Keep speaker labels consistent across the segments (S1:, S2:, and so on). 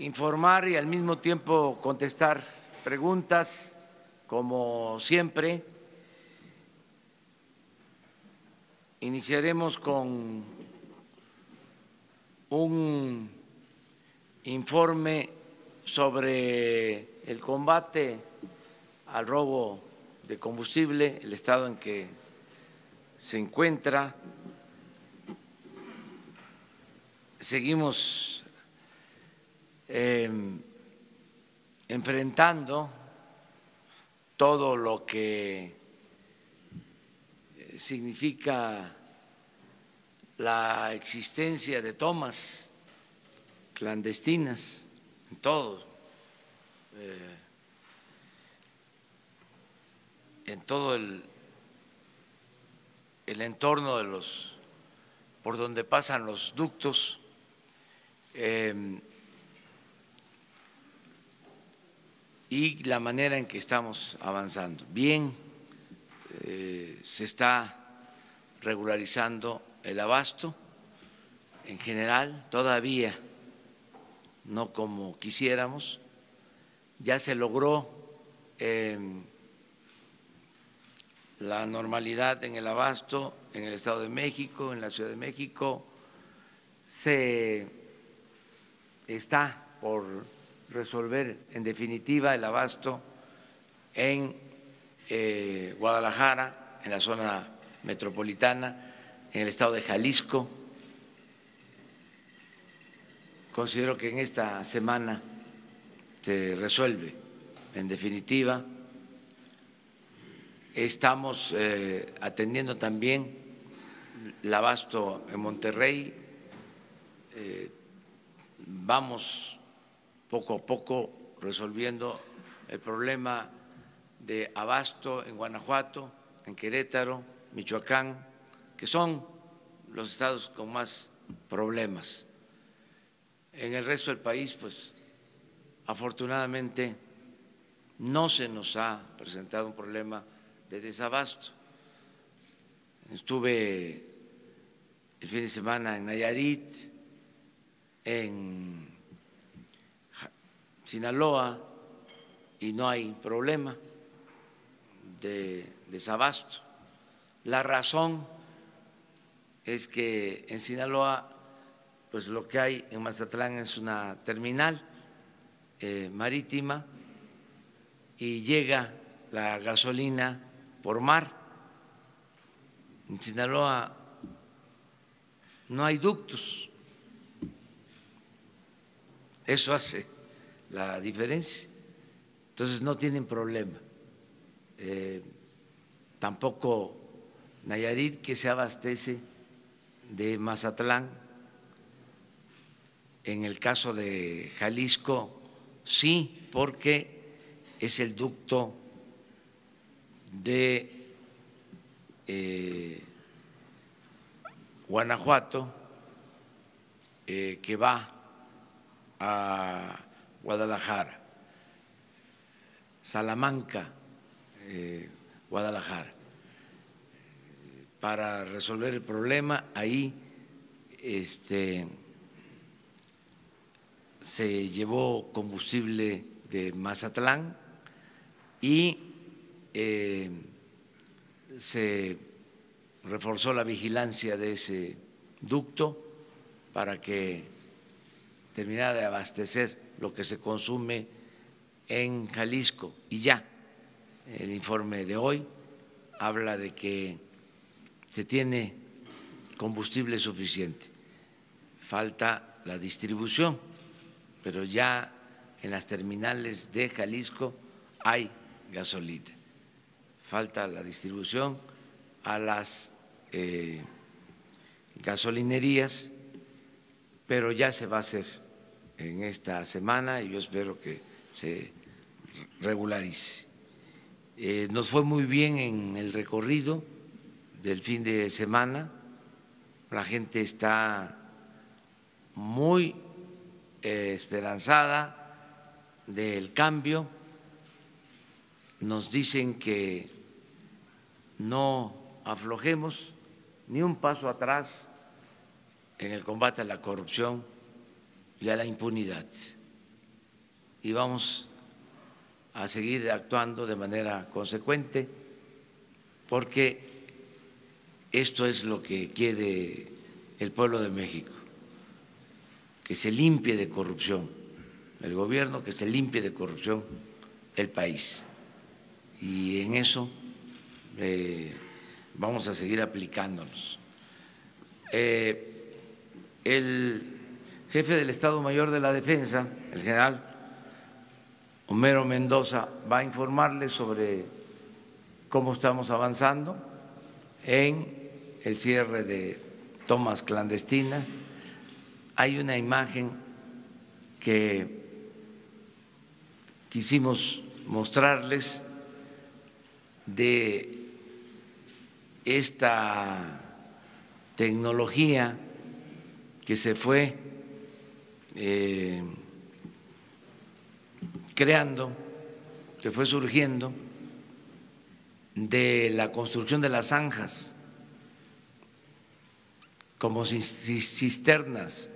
S1: informar y al mismo tiempo contestar preguntas, como siempre. Iniciaremos con un informe sobre el combate al robo de combustible, el estado en que se encuentra. Seguimos enfrentando todo lo que significa la existencia de tomas clandestinas en todo el entorno de los por donde pasan los ductos. Y la manera en que estamos avanzando. Bien, se está regularizando el abasto en general, todavía no como quisiéramos. Ya se logró la normalidad en el abasto en el Estado de México, en la Ciudad de México. Se está por resolver en definitiva el abasto en Guadalajara, en la zona metropolitana, en el estado de Jalisco. Considero que en esta semana se resuelve en definitiva. Estamos atendiendo también el abasto en Monterrey. Vamos poco a poco resolviendo el problema de abasto en Guanajuato, en Querétaro, Michoacán, que son los estados con más problemas. En el resto del país, pues, afortunadamente no se nos ha presentado un problema de desabasto. Estuve el fin de semana en Nayarit, en Sinaloa, y no hay problema de desabasto. La razón es que en Sinaloa, pues lo que hay en Mazatlán es una terminal marítima y llega la gasolina por mar. En Sinaloa no hay ductos. Eso hace la diferencia. Entonces no tienen problema. Tampoco Nayarit, que se abastece de Mazatlán. En el caso de Jalisco, sí, porque es el ducto de Guanajuato que va a Guadalajara, Salamanca, Guadalajara. Para resolver el problema, ahí se llevó combustible de Mazatlán y se reforzó la vigilancia de ese ducto para que terminara de abastecer lo que se consume en Jalisco. Y ya el informe de hoy habla de que se tiene combustible suficiente. Falta la distribución, pero ya en las terminales de Jalisco hay gasolina. Falta la distribución a las gasolinerías, pero ya se va a hacer en esta semana y yo espero que se regularice. Nos fue muy bien en el recorrido del fin de semana, la gente está muy esperanzada del cambio, nos dicen que no aflojemos ni un paso atrás en el combate a la corrupción y a la impunidad. y vamos a seguir actuando de manera consecuente porque esto es lo que quiere el pueblo de México, que se limpie de corrupción el gobierno, que se limpie de corrupción el país. Y en eso vamos a seguir aplicándonos. El jefe del Estado Mayor de la Defensa, el general Homero Mendoza, va a informarles sobre cómo estamos avanzando en el cierre de tomas clandestinas. Hay una imagen que quisimos mostrarles de esta tecnología que se fue creando, que fue surgiendo de la construcción de las zanjas como cisternas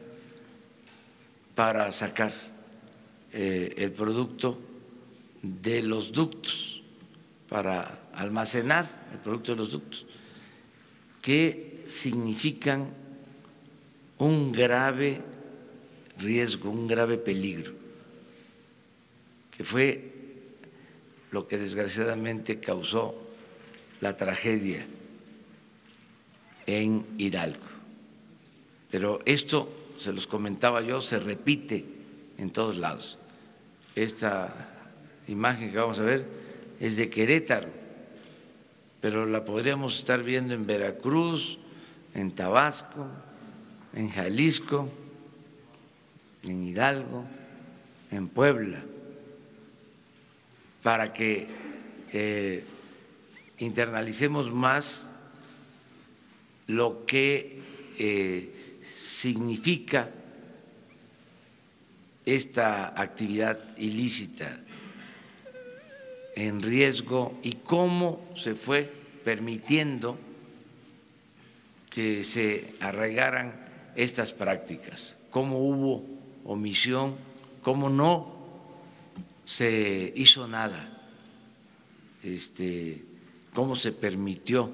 S1: para sacar el producto de los ductos, para almacenar el producto de los ductos, que significan un grave riesgo, un grave peligro, que fue lo que desgraciadamente causó la tragedia en Hidalgo. Pero esto, se los comentaba yo, se repite en todos lados. Esta imagen que vamos a ver es de Querétaro, pero la podríamos estar viendo en Veracruz, en Tabasco, en Jalisco, en Hidalgo, en Puebla, para que internalicemos más lo que significa esta actividad ilícita en riesgo y cómo se fue permitiendo que se arraigaran estas prácticas, cómo hubo omisión, cómo no se hizo nada, cómo se permitió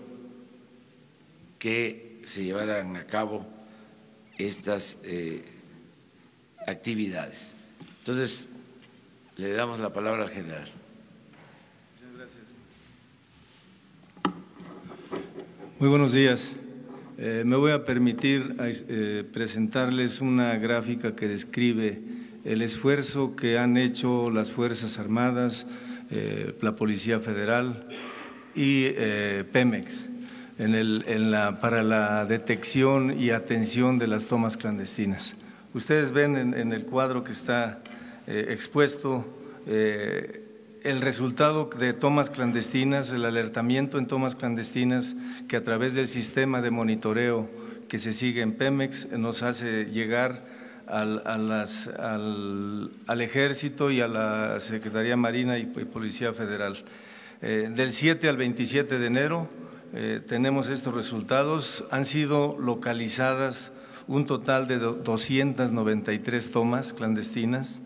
S1: que se llevaran a cabo estas actividades. Entonces, le damos la palabra al general.
S2: Muchas gracias. Muy buenos días. Me voy a permitir presentarles una gráfica que describe el esfuerzo que han hecho las Fuerzas Armadas, la Policía Federal y Pemex para la detección y atención de las tomas clandestinas. Ustedes ven en el cuadro que está expuesto el resultado de tomas clandestinas, el alertamiento en tomas clandestinas que a través del sistema de monitoreo que se sigue en Pemex nos hace llegar al Ejército y a la Secretaría Marina y Policía Federal. Del 7 al 27 de enero tenemos estos resultados. Han sido localizadas un total de 293 tomas clandestinas,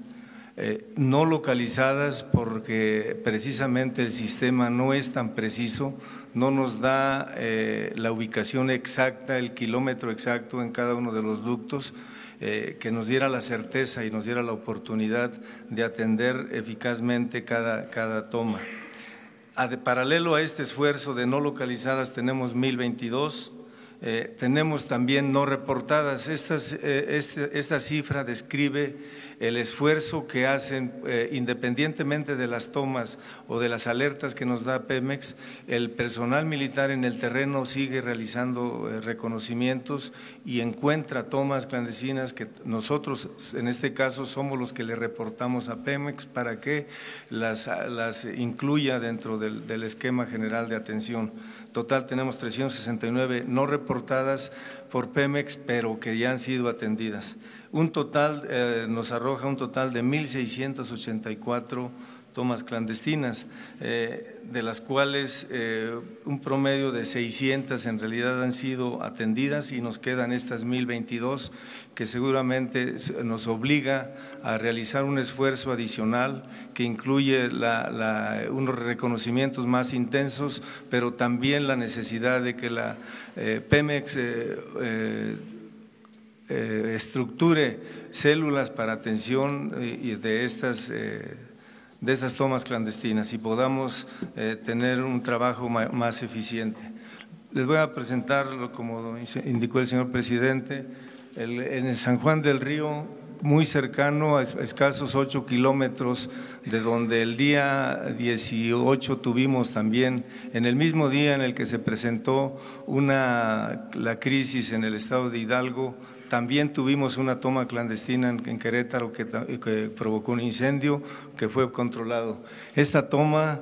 S2: no localizadas porque precisamente el sistema no es tan preciso, no nos da la ubicación exacta, el kilómetro exacto en cada uno de los ductos, que nos diera la certeza y nos diera la oportunidad de atender eficazmente cada toma. Paralelo a este esfuerzo de no localizadas tenemos 1022, tenemos también no reportadas. Esta cifra describe el esfuerzo que hacen independientemente de las tomas o de las alertas que nos da Pemex. El personal militar en el terreno sigue realizando reconocimientos y encuentra tomas clandestinas que nosotros en este caso somos los que le reportamos a Pemex para que las incluya dentro del esquema general de atención. Total tenemos 369 no reportadas por Pemex, pero que ya han sido atendidas. Un total nos arroja un total de 1,684 tomas clandestinas, de las cuales un promedio de 600 en realidad han sido atendidas y nos quedan estas 1022 que seguramente nos obliga a realizar un esfuerzo adicional que incluye unos reconocimientos más intensos, pero también la necesidad de que la Pemex estructure células para atención de estas tomas clandestinas y podamos tener un trabajo más eficiente. Les voy a presentar, como indicó el señor presidente, en el San Juan del Río, muy cercano, a escasos 8 kilómetros de donde el día 18 tuvimos también, en el mismo día en el que se presentó la crisis en el estado de Hidalgo, también tuvimos una toma clandestina en Querétaro que provocó un incendio que fue controlado. Esta toma,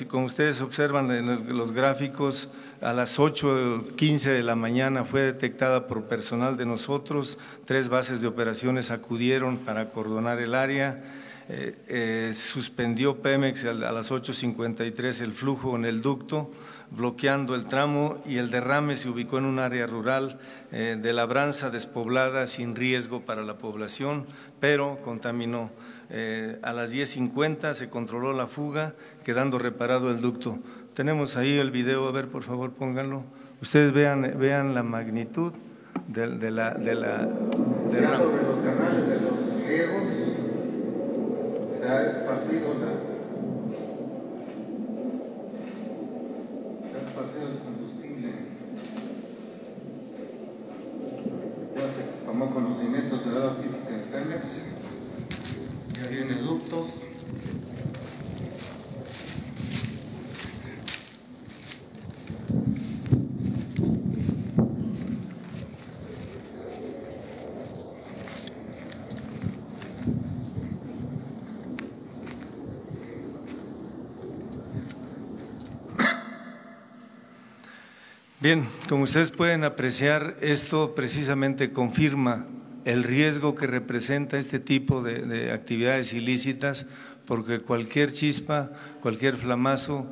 S2: como ustedes observan en los gráficos, a las 8:15 de la mañana fue detectada por personal de nosotros, 3 bases de operaciones acudieron para acordonar el área, suspendió Pemex a las 8:53 el flujo en el ducto, bloqueando el tramo, y el derrame se ubicó en un área rural de labranza despoblada sin riesgo para la población, pero contaminó. A las 10:50 se controló la fuga, quedando reparado el ducto. Tenemos ahí el video, a ver, por favor, pónganlo. Ustedes vean la magnitud de la…
S3: Ya sobre los canales de los riegos se ha esparcido el combustible. Ya se tomó conocimientos de la física en Pemex, ya viene ductos.
S2: Bien, como ustedes pueden apreciar, esto precisamente confirma el riesgo que representa este tipo de actividades ilícitas, porque cualquier chispa, cualquier flamazo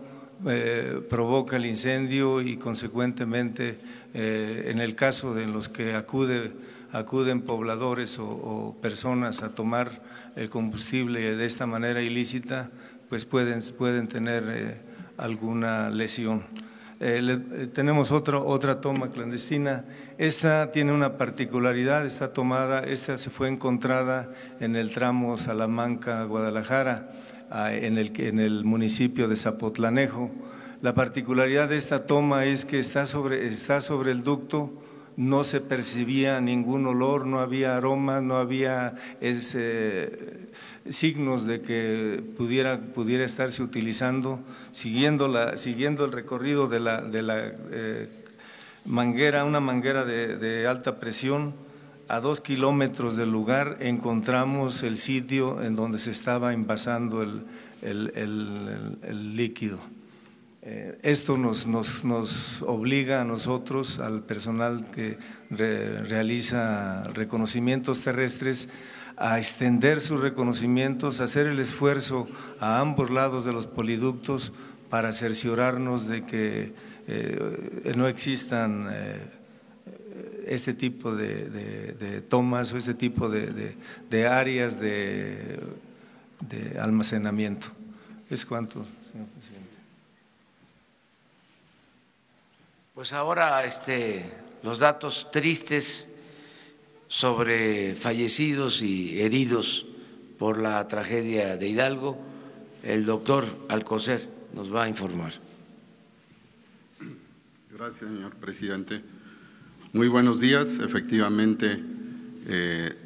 S2: provoca el incendio y consecuentemente en el caso de los que acuden pobladores o personas a tomar el combustible de esta manera ilícita, pues pueden tener alguna lesión. Tenemos otra toma clandestina. Esta tiene una particularidad, esta se fue encontrada en el tramo Salamanca-Guadalajara, en el municipio de Zapotlanejo. La particularidad de esta toma es que está sobre el ducto, no se percibía ningún olor, no había aroma, no había signos de que pudiera estarse utilizando, siguiendo el recorrido de la manguera, una manguera de alta presión. A 2 kilómetros del lugar encontramos el sitio en donde se estaba envasando el líquido. Esto nos obliga a nosotros, al personal que realiza reconocimientos terrestres, a extender sus reconocimientos, a hacer el esfuerzo a ambos lados de los poliductos para cerciorarnos de que no existan este tipo de tomas o este tipo de áreas de almacenamiento. ¿Es cuánto, señor presidente?
S1: Pues ahora los datos tristes sobre fallecidos y heridos por la tragedia de Hidalgo, el doctor Alcocer nos va a informar.
S4: Gracias, señor presidente. Muy buenos días. Efectivamente,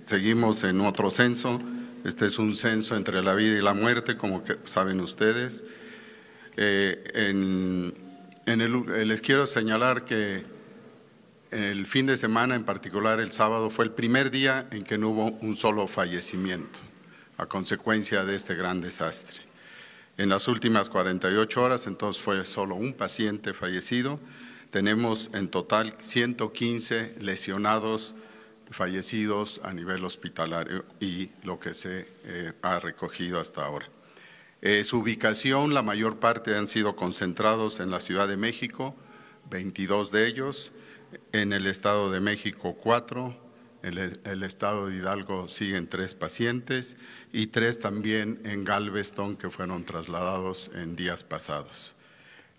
S4: seguimos en otro censo. Este es un censo entre la vida y la muerte, como que saben ustedes. Les quiero señalar que el fin de semana, en particular el sábado, fue el primer día en que no hubo un solo fallecimiento a consecuencia de este gran desastre. En las últimas 48 horas, entonces, fue solo un paciente fallecido. Tenemos en total 115 lesionados fallecidos a nivel hospitalario y lo que se ha recogido hasta ahora. Su ubicación, la mayor parte han sido concentrados en la Ciudad de México, 22 de ellos, en el Estado de México 4, en el Estado de Hidalgo siguen 3 pacientes y 3 también en Galveston que fueron trasladados en días pasados.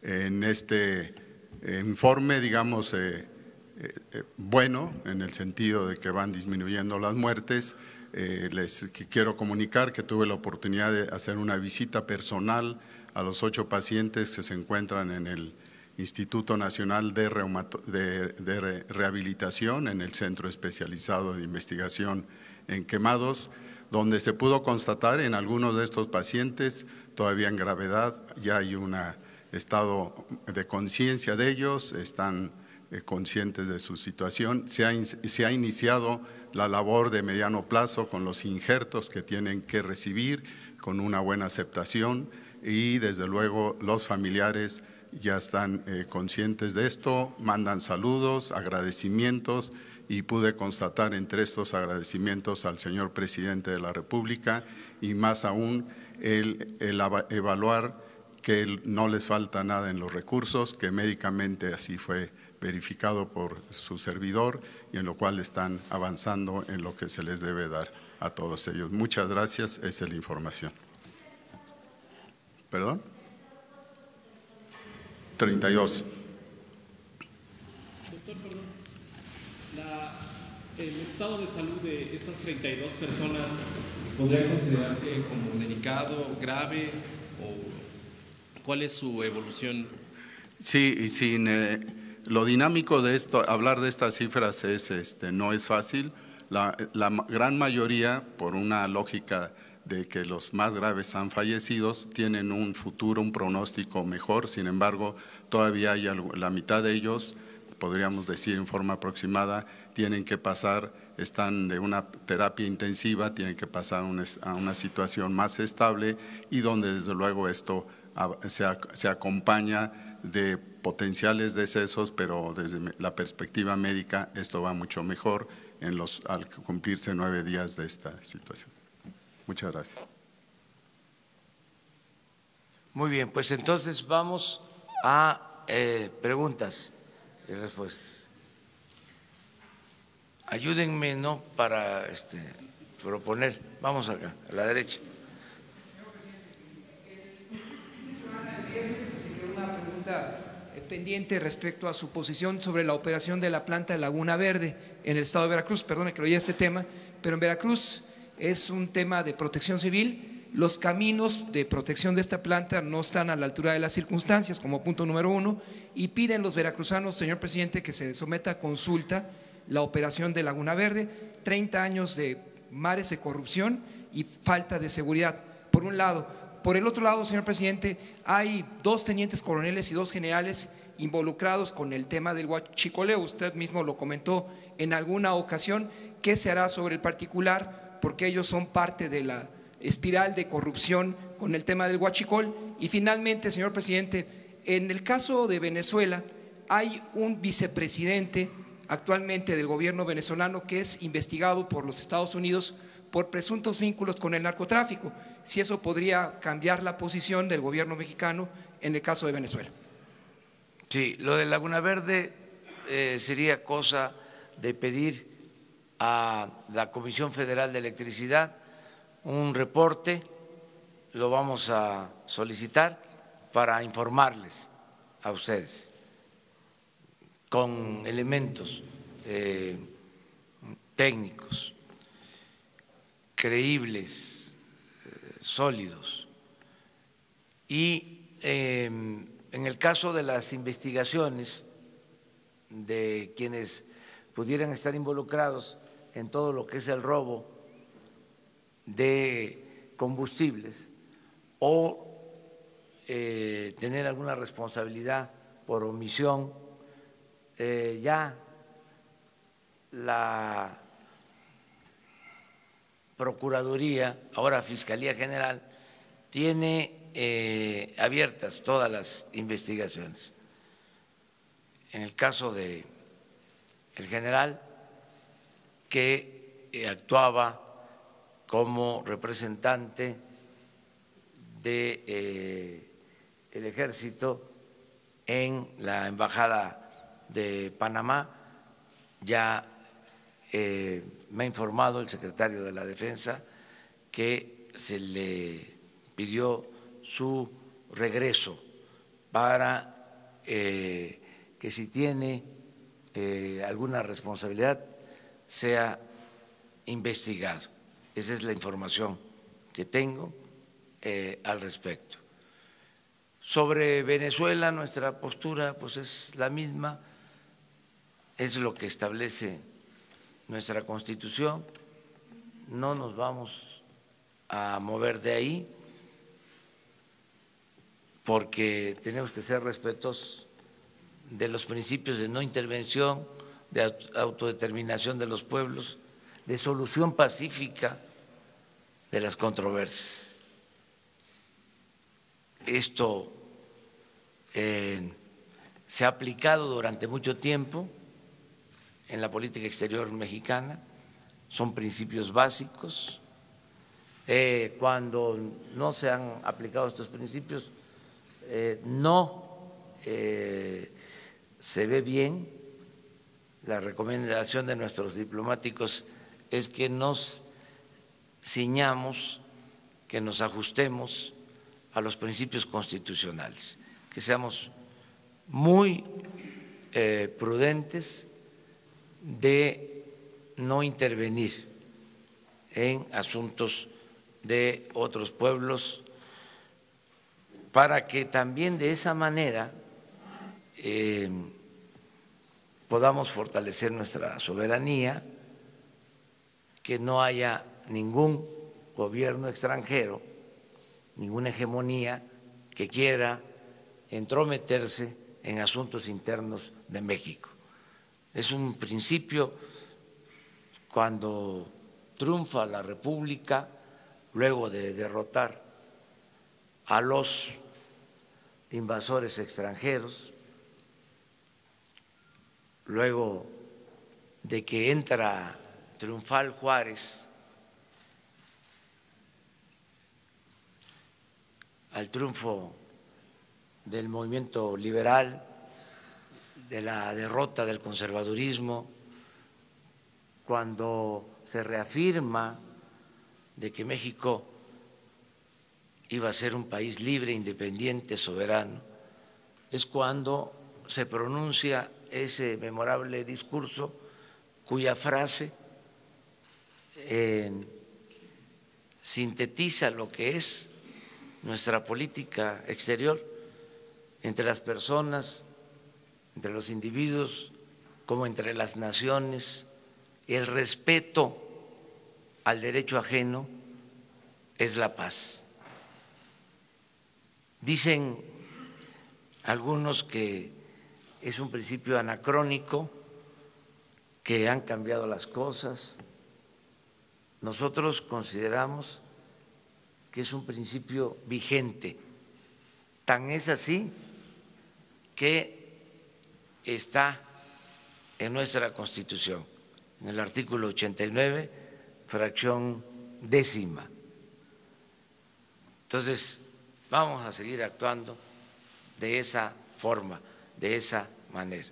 S4: En este informe, digamos, bueno, en el sentido de que van disminuyendo las muertes, les quiero comunicar que tuve la oportunidad de hacer una visita personal a los 8 pacientes que se encuentran en el Instituto Nacional de Rehabilitación, en el Centro Especializado de Investigación en Quemados, donde se pudo constatar en algunos de estos pacientes, todavía en gravedad, ya hay un estado de conciencia de ellos, están conscientes de su situación. Se ha iniciado la labor de mediano plazo con los injertos que tienen que recibir, con una buena aceptación y desde luego los familiares ya están conscientes de esto, mandan saludos, agradecimientos y pude constatar entre estos agradecimientos al señor Presidente de la República y más aún el evaluar que no les falta nada en los recursos, que médicamente así fue verificado por su servidor y en lo cual están avanzando en lo que se les debe dar a todos ellos. Muchas gracias, esa es la información. ¿Perdón? 32.
S5: Doctor, perdón. El estado de salud de estas 32 personas podría considerarse como delicado, grave o ¿cuál es su evolución?
S4: Sí, y sin lo dinámico de esto, hablar de estas cifras no es fácil. La gran mayoría, por una lógica de que los más graves han fallecido, tienen un futuro, un pronóstico mejor. Sin embargo, todavía hay la mitad de ellos, podríamos decir en forma aproximada, tienen que pasar, están de una terapia intensiva, tienen que pasar a una situación más estable y donde desde luego esto se acompaña de potenciales decesos, pero desde la perspectiva médica esto va mucho mejor al cumplirse 9 días de esta situación. Muchas gracias.
S1: Muy bien, pues entonces vamos a preguntas y respuestas. Ayúdenme, ¿no?, para proponer. Vamos acá, a la derecha.
S6: Una pregunta pendiente respecto a su posición sobre la operación de la planta de Laguna Verde en el estado de Veracruz. Perdone que lo oí este tema, pero en Veracruz es un tema de protección civil. Los caminos de protección de esta planta no están a la altura de las circunstancias, como punto número 1, y piden los veracruzanos, señor presidente, que se someta a consulta la operación de Laguna Verde. 30 años de mares de corrupción y falta de seguridad, por un lado. Por el otro lado, señor presidente, hay 2 tenientes coroneles y 2 generales involucrados con el tema del huachicoleo. Usted mismo lo comentó en alguna ocasión. ¿Qué se hará sobre el particular? Porque ellos son parte de la espiral de corrupción con el tema del huachicol. Y finalmente, señor presidente, en el caso de Venezuela hay un vicepresidente actualmente del gobierno venezolano que es investigado por los Estados Unidos por presuntos vínculos con el narcotráfico. Si eso podría cambiar la posición del gobierno mexicano en el caso de Venezuela.
S1: Sí, lo de Laguna Verde sería cosa de pedir a la Comisión Federal de Electricidad un reporte, lo vamos a solicitar para informarles a ustedes con elementos técnicos creíbles, sólidos. Y en el caso de las investigaciones de quienes pudieran estar involucrados en todo lo que es el robo de combustibles o tener alguna responsabilidad por omisión, ya la Procuraduría, ahora Fiscalía General, tiene abiertas todas las investigaciones. En el caso de el general que actuaba como representante de el ejército en la embajada de Panamá. Ya me ha informado el secretario de la Defensa que se le pidió su regreso para que si tiene alguna responsabilidad sea investigado. Esa es la información que tengo al respecto. Sobre Venezuela, nuestra postura pues es la misma, es lo que establece nuestra Constitución, no nos vamos a mover de ahí porque tenemos que ser respetuosos de los principios de no intervención, de autodeterminación de los pueblos, de solución pacífica de las controversias. Esto se ha aplicado durante mucho tiempo en la política exterior mexicana, son principios básicos. Cuando no se han aplicado estos principios, no se ve bien. La recomendación de nuestros diplomáticos es que nos ciñamos, que nos ajustemos a los principios constitucionales, que seamos muy prudentes de no intervenir en asuntos de otros pueblos, para que también de esa manera podamos fortalecer nuestra soberanía, que no haya ningún gobierno extranjero, ninguna hegemonía que quiera entrometerse en asuntos internos de México. Es un principio. Cuando triunfa la República, luego de derrotar a los invasores extranjeros, luego de que entra triunfal Juárez al triunfo del movimiento liberal, de la derrota del conservadurismo, cuando se reafirma de que México iba a ser un país libre, independiente, soberano, es cuando se pronuncia ese memorable discurso cuya frase sintetiza lo que es nuestra política exterior entre las personas, entre los individuos, como entre las naciones. El respeto al derecho ajeno es la paz. Dicen algunos que es un principio anacrónico, que han cambiado las cosas. Nosotros consideramos que es un principio vigente. Tan es así que está en nuestra Constitución, en el artículo 89, fracción 10ª. Entonces, vamos a seguir actuando de esa forma, de esa manera.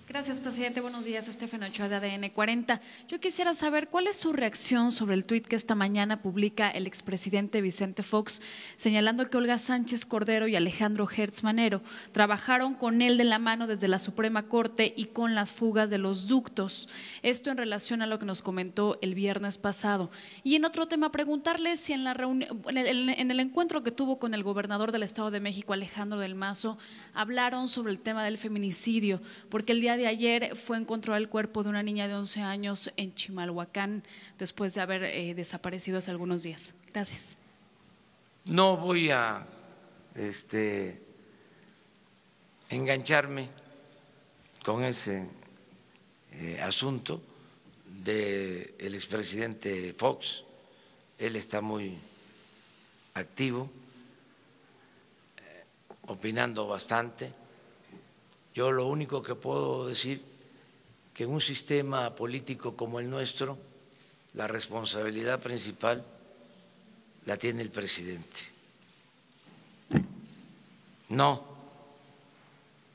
S7: Gracias, presidente. Buenos días, Estefan Ochoa de ADN 40. Yo quisiera saber cuál es su reacción sobre el tuit que esta mañana publica el expresidente Vicente Fox, señalando que Olga Sánchez Cordero y Alejandro Hertz Manero trabajaron con él de la mano desde la Suprema Corte y con las fugas de los ductos. Esto en relación a lo que nos comentó el viernes pasado. Y en otro tema, preguntarle si en la reunión, en el encuentro que tuvo con el gobernador del Estado de México, Alejandro del Mazo, hablaron sobre el tema del feminicidio, porque el día de ayer fue encontrado el cuerpo de una niña de 11 años en Chimalhuacán después de haber desaparecido hace algunos días. Gracias.
S1: No voy a engancharme con ese asunto del expresidente Fox. Él está muy activo, opinando bastante. Yo lo único que puedo decir que en un sistema político como el nuestro la responsabilidad principal la tiene el presidente, no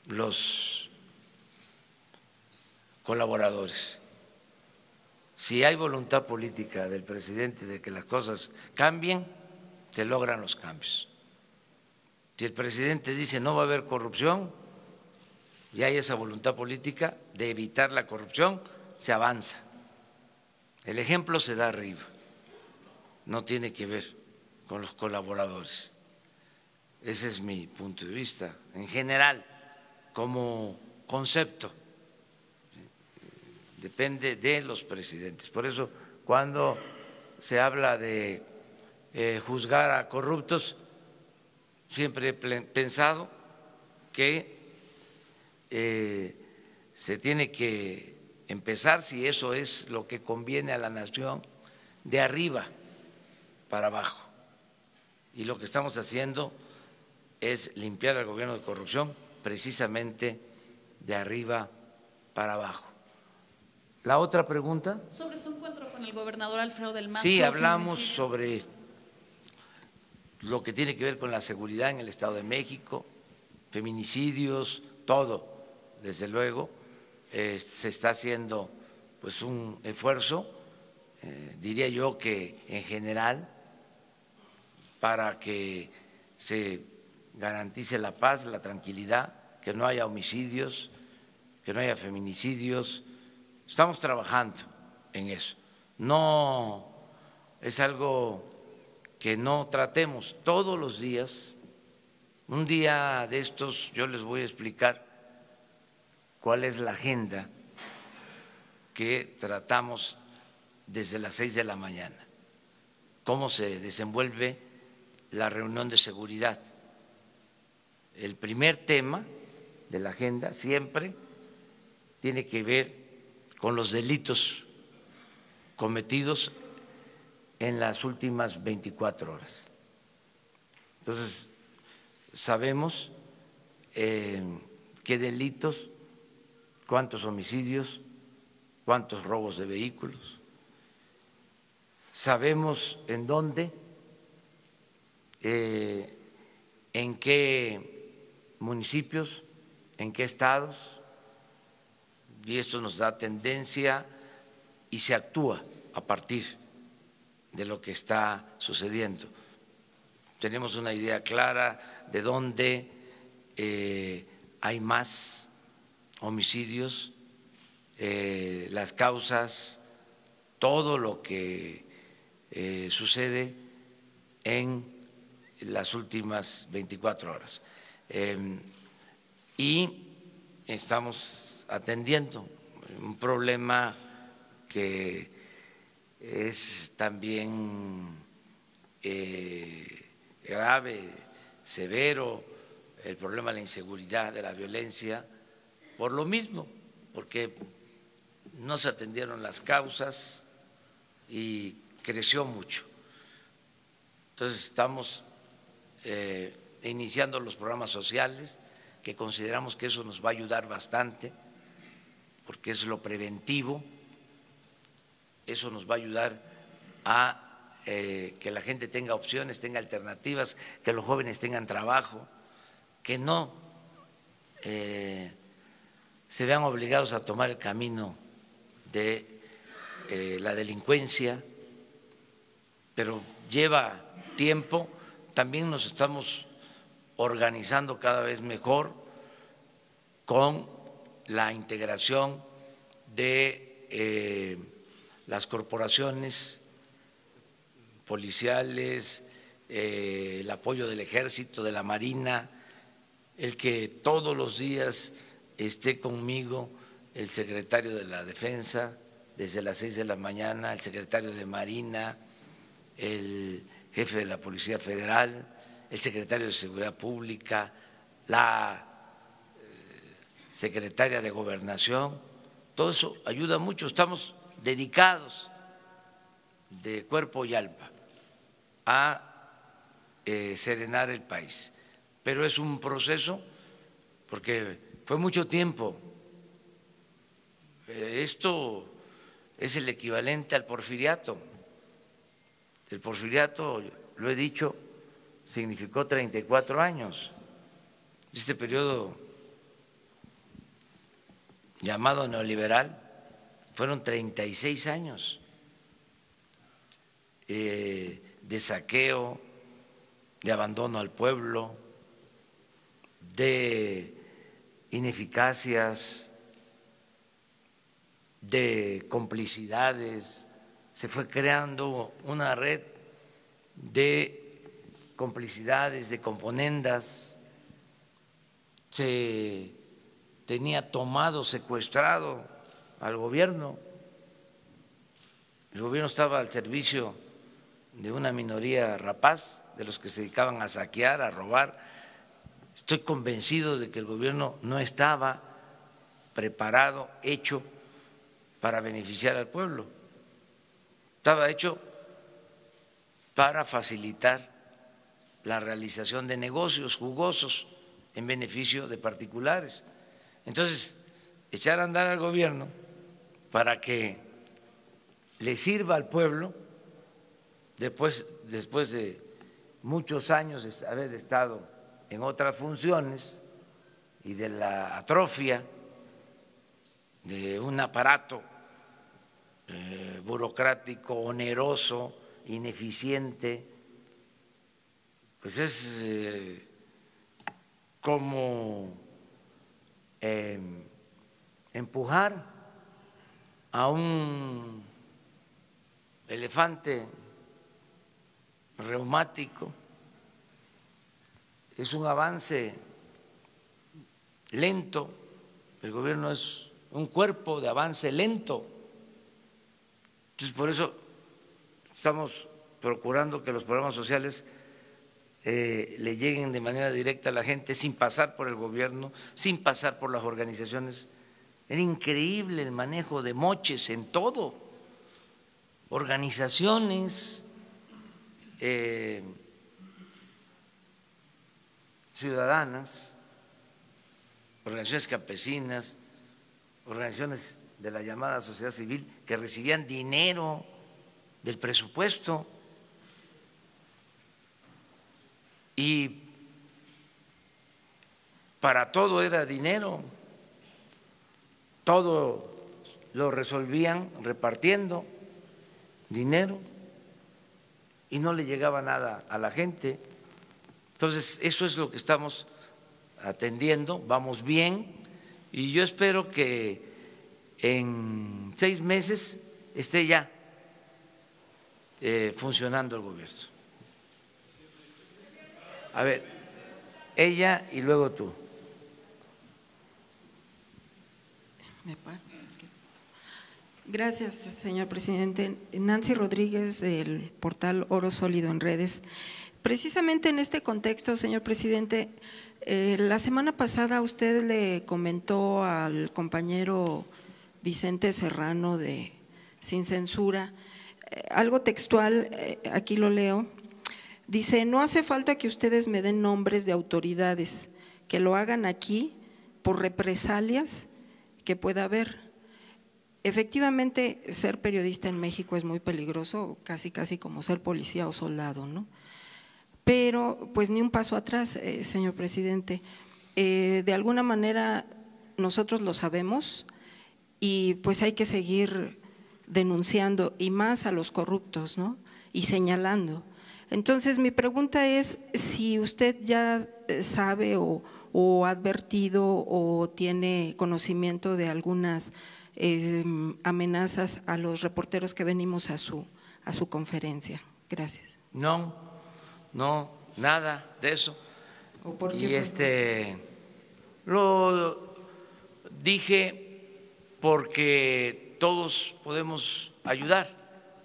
S1: los colaboradores. Si hay voluntad política del presidente de que las cosas cambien, se logran los cambios. Si el presidente dice no va a haber corrupción y hay esa voluntad política de evitar la corrupción, se avanza. El ejemplo se da arriba, no tiene que ver con los colaboradores. Ese es mi punto de vista, en general, como concepto. Depende de los presidentes. Por eso, cuando se habla de juzgar a corruptos, siempre he pensado que se tiene que empezar, si eso es lo que conviene a la nación, de arriba para abajo. Y lo que estamos haciendo es limpiar al gobierno de corrupción precisamente de arriba para abajo. ¿La otra pregunta?
S7: Sobre su encuentro con el gobernador Alfredo del Mazo.
S1: Sí, hablamos sobre lo que tiene que ver con la seguridad en el Estado de México, feminicidios, todo, desde luego. Se está haciendo pues un esfuerzo, diría yo que en general, para que se garantice la paz, la tranquilidad, que no haya homicidios, que no haya feminicidios. Estamos trabajando en eso. No es algo que no tratemos todos los días. Un día de estos yo les voy a explicar cuál es la agenda que tratamos desde las 6 de la mañana, cómo se desenvuelve la reunión de seguridad. El primer tema de la agenda siempre tiene que ver con los delitos cometidos en las últimas 24 horas. Entonces, sabemos qué delitos, cuántos homicidios, cuántos robos de vehículos, sabemos en dónde, en qué municipios, en qué estados, y esto nos da tendencia y se actúa a partir de lo que está sucediendo. Tenemos una idea clara de dónde hay más homicidios, las causas, todo lo que sucede en las últimas 24 horas. Y estamos atendiendo un problema que es también grave, severo, el problema de la inseguridad, de la violencia, por lo mismo, porque no se atendieron las causas y creció mucho. Entonces estamos iniciando los programas sociales, que consideramos que eso nos va a ayudar bastante, porque es lo preventivo, eso nos va a ayudar a que la gente tenga opciones, tenga alternativas, que los jóvenes tengan trabajo, que no se vean obligados a tomar el camino de la delincuencia, pero lleva tiempo. También nos estamos organizando cada vez mejor con la integración de las corporaciones policiales, el apoyo del Ejército, de la Marina, el que todos los días esté conmigo el secretario de la Defensa desde las 6 de la mañana, el secretario de Marina, el jefe de la Policía Federal, el secretario de Seguridad Pública, la secretaria de Gobernación. Todo eso ayuda mucho. Estamos dedicados de cuerpo y alma a serenar el país, pero es un proceso porque fue mucho tiempo. Esto es el equivalente al porfiriato. El porfiriato, lo he dicho, significó 34 años. Este periodo llamado neoliberal fueron 36 años de saqueo, de abandono al pueblo, de ineficacias, de complicidades. Se fue creando una red de complicidades, de componendas. Se tenía tomado, secuestrado al gobierno. El gobierno estaba al servicio de una minoría rapaz, de los que se dedicaban a saquear, a robar. Estoy convencido de que el gobierno no estaba preparado, hecho para beneficiar al pueblo. Estaba hecho para facilitar la realización de negocios jugosos en beneficio de particulares. Entonces, echar a andar al gobierno para que le sirva al pueblo después de muchos años de haber estado en otras funciones y de la atrofia de un aparato burocrático, oneroso, ineficiente, pues es como empujar a un elefante reumático. Es un avance lento, el gobierno es un cuerpo de avance lento. Entonces, por eso estamos procurando que los programas sociales le lleguen de manera directa a la gente, sin pasar por el gobierno, sin pasar por las organizaciones. Era increíble el manejo de moches en todo, organizaciones ciudadanas, organizaciones campesinas, organizaciones de la llamada sociedad civil que recibían dinero del presupuesto y para todo era dinero, todo lo resolvían repartiendo dinero y no le llegaba nada a la gente. Entonces, eso es lo que estamos atendiendo, vamos bien y yo espero que en 6 meses esté ya funcionando el gobierno. A ver, ella y luego tú.
S8: Gracias, señor presidente. Nancy Rodríguez, del portal Oro Sólido en Redes. Precisamente en este contexto, señor presidente, la semana pasada usted le comentó al compañero Vicente Serrano de Sin Censura, algo textual, aquí lo leo, dice: no hace falta que ustedes me den nombres de autoridades, que lo hagan aquí por represalias que pueda haber. Efectivamente, ser periodista en México es muy peligroso, casi como ser policía o soldado, ¿no? Pero pues ni un paso atrás, señor presidente. De alguna manera nosotros lo sabemos y pues hay que seguir denunciando y más a los corruptos, ¿no? Y señalando. Entonces mi pregunta es si usted ya sabe o ha advertido o tiene conocimiento de algunas amenazas a los reporteros que venimos a su conferencia. Gracias.
S1: No, nada de eso.
S8: ¿O por qué
S1: Y lo dije porque todos podemos ayudar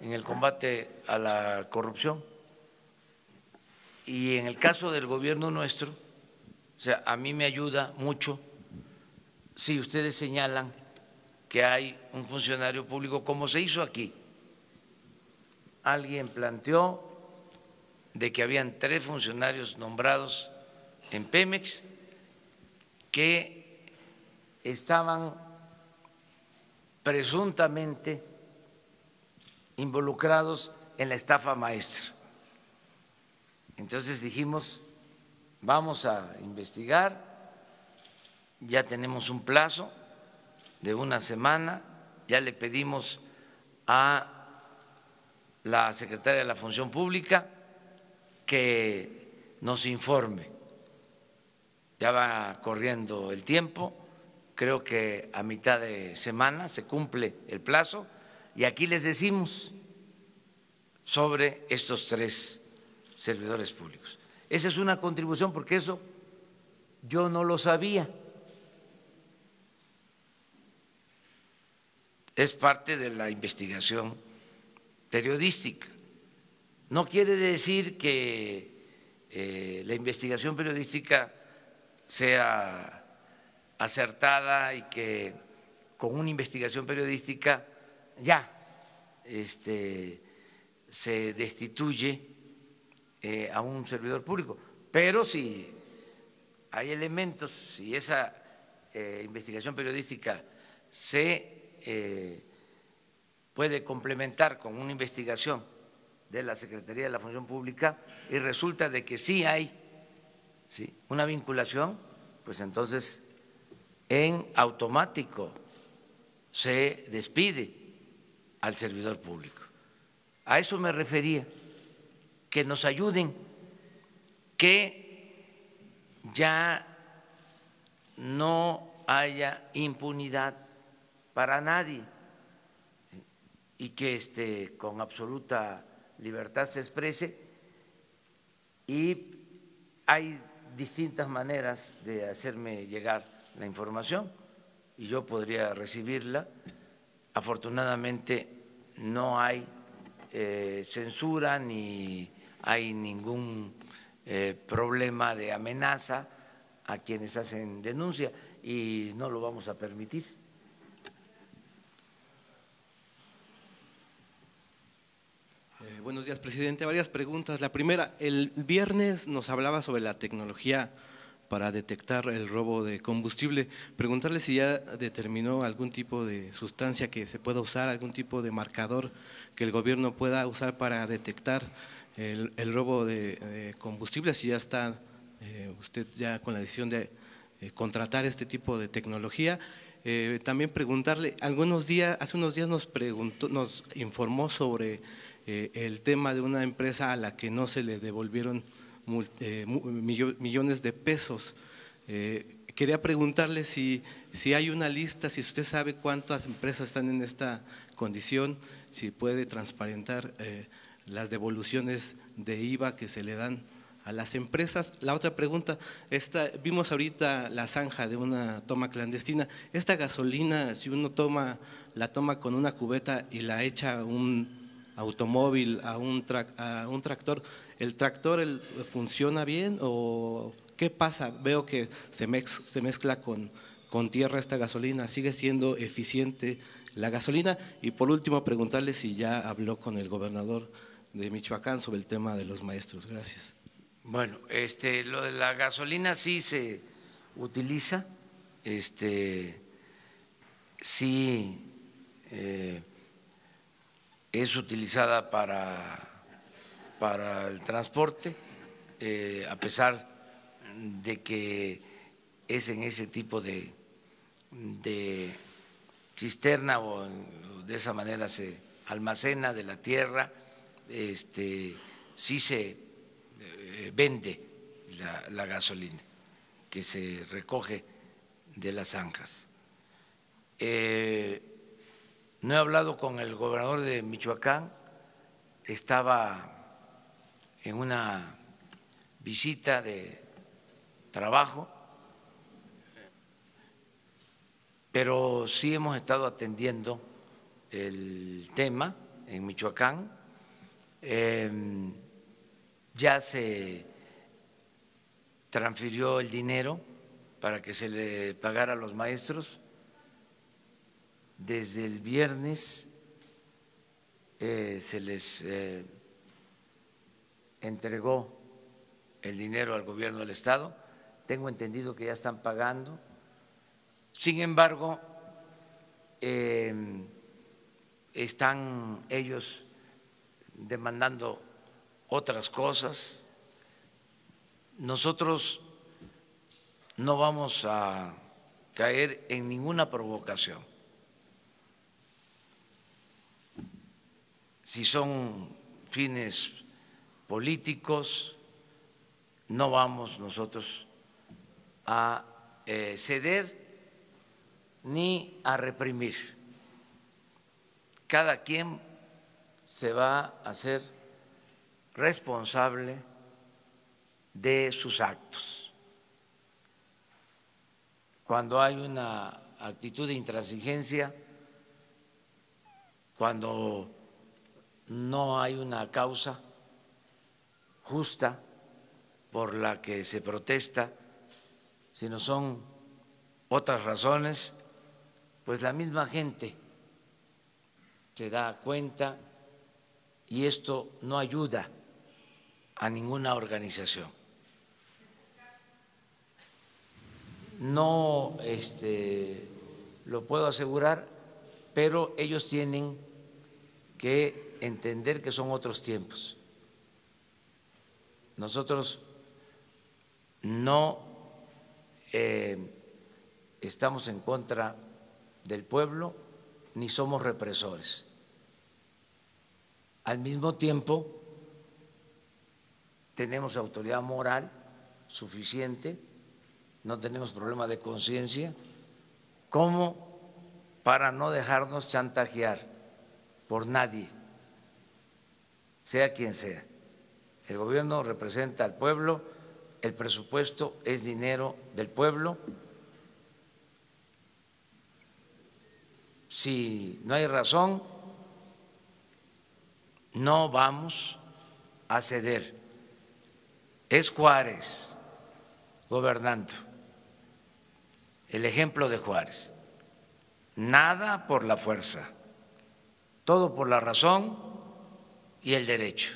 S1: en el combate a la corrupción. Y en el caso del gobierno nuestro, o sea, a mí me ayuda mucho si ustedes señalan que hay un funcionario público, como se hizo aquí. Alguien planteó de que habían 3 funcionarios nombrados en Pemex que estaban presuntamente involucrados en la estafa maestra. Entonces dijimos, vamos a investigar, ya tenemos un plazo de una semana, ya le pedimos a la secretaria de la Función Pública que nos informe. Ya va corriendo el tiempo, creo que a mitad de semana se cumple el plazo y aquí les decimos sobre estos 3 servidores públicos. Esa es una contribución porque eso yo no lo sabía. Es parte de la investigación periodística. No quiere decir que la investigación periodística sea acertada y que con una investigación periodística ya se destituye a un servidor público. Pero si hay elementos, si esa investigación periodística se puede complementar con una investigación de la Secretaría de la Función Pública y resulta de que sí hay una vinculación, pues entonces en automático se despide al servidor público. A eso me refería, que nos ayuden, que ya no haya impunidad para nadie y que con absoluta libertad se exprese. Y hay distintas maneras de hacerme llegar la información y yo podría recibirla. Afortunadamente no hay censura ni hay ningún problema de amenaza a quienes hacen denuncia y no lo vamos a permitir.
S5: Buenos días, presidente. Varias preguntas. La primera, el viernes nos hablaba sobre la tecnología para detectar el robo de combustible. Preguntarle si ya determinó algún tipo de sustancia que se pueda usar, algún tipo de marcador que el gobierno pueda usar para detectar el robo de combustible, si ya está usted ya con la decisión de contratar este tipo de tecnología. También preguntarle, hace unos días nos informó sobre el tema de una empresa a la que no se le devolvieron millones de pesos. Quería preguntarle si hay una lista, si usted sabe cuántas empresas están en esta condición, si puede transparentar las devoluciones de IVA que se le dan a las empresas. La otra pregunta, vimos ahorita la zanja de una toma clandestina. Esta gasolina, si uno la toma con una cubeta y la echa a un automóvil, a un tractor, ¿el tractor funciona bien o qué pasa? Veo que se mezcla con tierra esta gasolina, ¿sigue siendo eficiente la gasolina? Y por último, preguntarle si ya habló con el gobernador de Michoacán sobre el tema de los maestros. Gracias.
S1: Bueno, lo de la gasolina sí se utiliza, sí es utilizada para el transporte, a pesar de que es en ese tipo de cisterna o de esa manera se almacena de la tierra, sí se vende la gasolina que se recoge de las zanjas. No he hablado con el gobernador de Michoacán, estaba en una visita de trabajo, pero sí hemos estado atendiendo el tema en Michoacán. Ya se transfirió el dinero para que se le pagara a los maestros. Desde el viernes se les entregó el dinero al gobierno del Estado. Tengo entendido que ya están pagando. Sin embargo, están ellos demandando otras cosas. Nosotros no vamos a caer en ninguna provocación. Si son fines políticos, no vamos nosotros a ceder ni a reprimir. Cada quien se va a hacer responsable de sus actos. Cuando hay una actitud de intransigencia, cuando no hay una causa justa por la que se protesta, sino son otras razones, pues la misma gente se da cuenta y esto no ayuda a ninguna organización. No lo puedo asegurar, pero ellos tienen que entender que son otros tiempos. Nosotros no estamos en contra del pueblo ni somos represores. Al mismo tiempo, tenemos autoridad moral suficiente, no tenemos problema de conciencia, como para no dejarnos chantajear por nadie, sea quien sea. El gobierno representa al pueblo, el presupuesto es dinero del pueblo. Si no hay razón, no vamos a ceder. Es Juárez gobernando, el ejemplo de Juárez. Nada por la fuerza, todo por la razón y el derecho.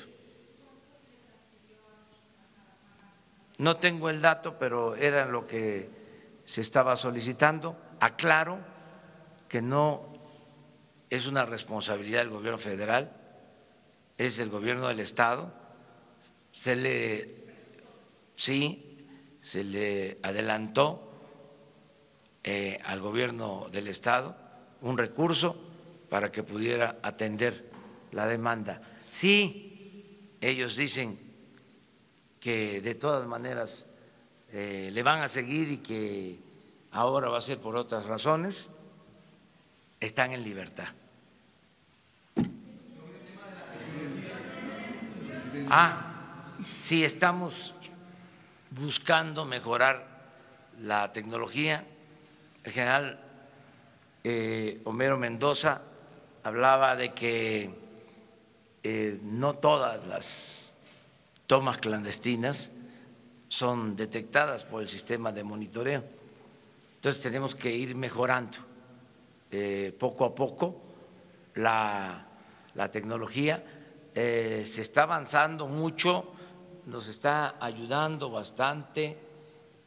S1: No tengo el dato, pero era lo que se estaba solicitando. Aclaro que no es una responsabilidad del gobierno federal, es del gobierno del Estado. Sí, se le adelantó al gobierno del Estado un recurso para que pudiera atender la demanda. Sí, ellos dicen que de todas maneras le van a seguir y que ahora va a ser por otras razones, están en libertad. Sí, estamos buscando mejorar la tecnología. El general Homero Mendoza hablaba de que no todas las tomas clandestinas son detectadas por el sistema de monitoreo. Entonces tenemos que ir mejorando poco a poco la tecnología. Se está avanzando mucho, nos está ayudando bastante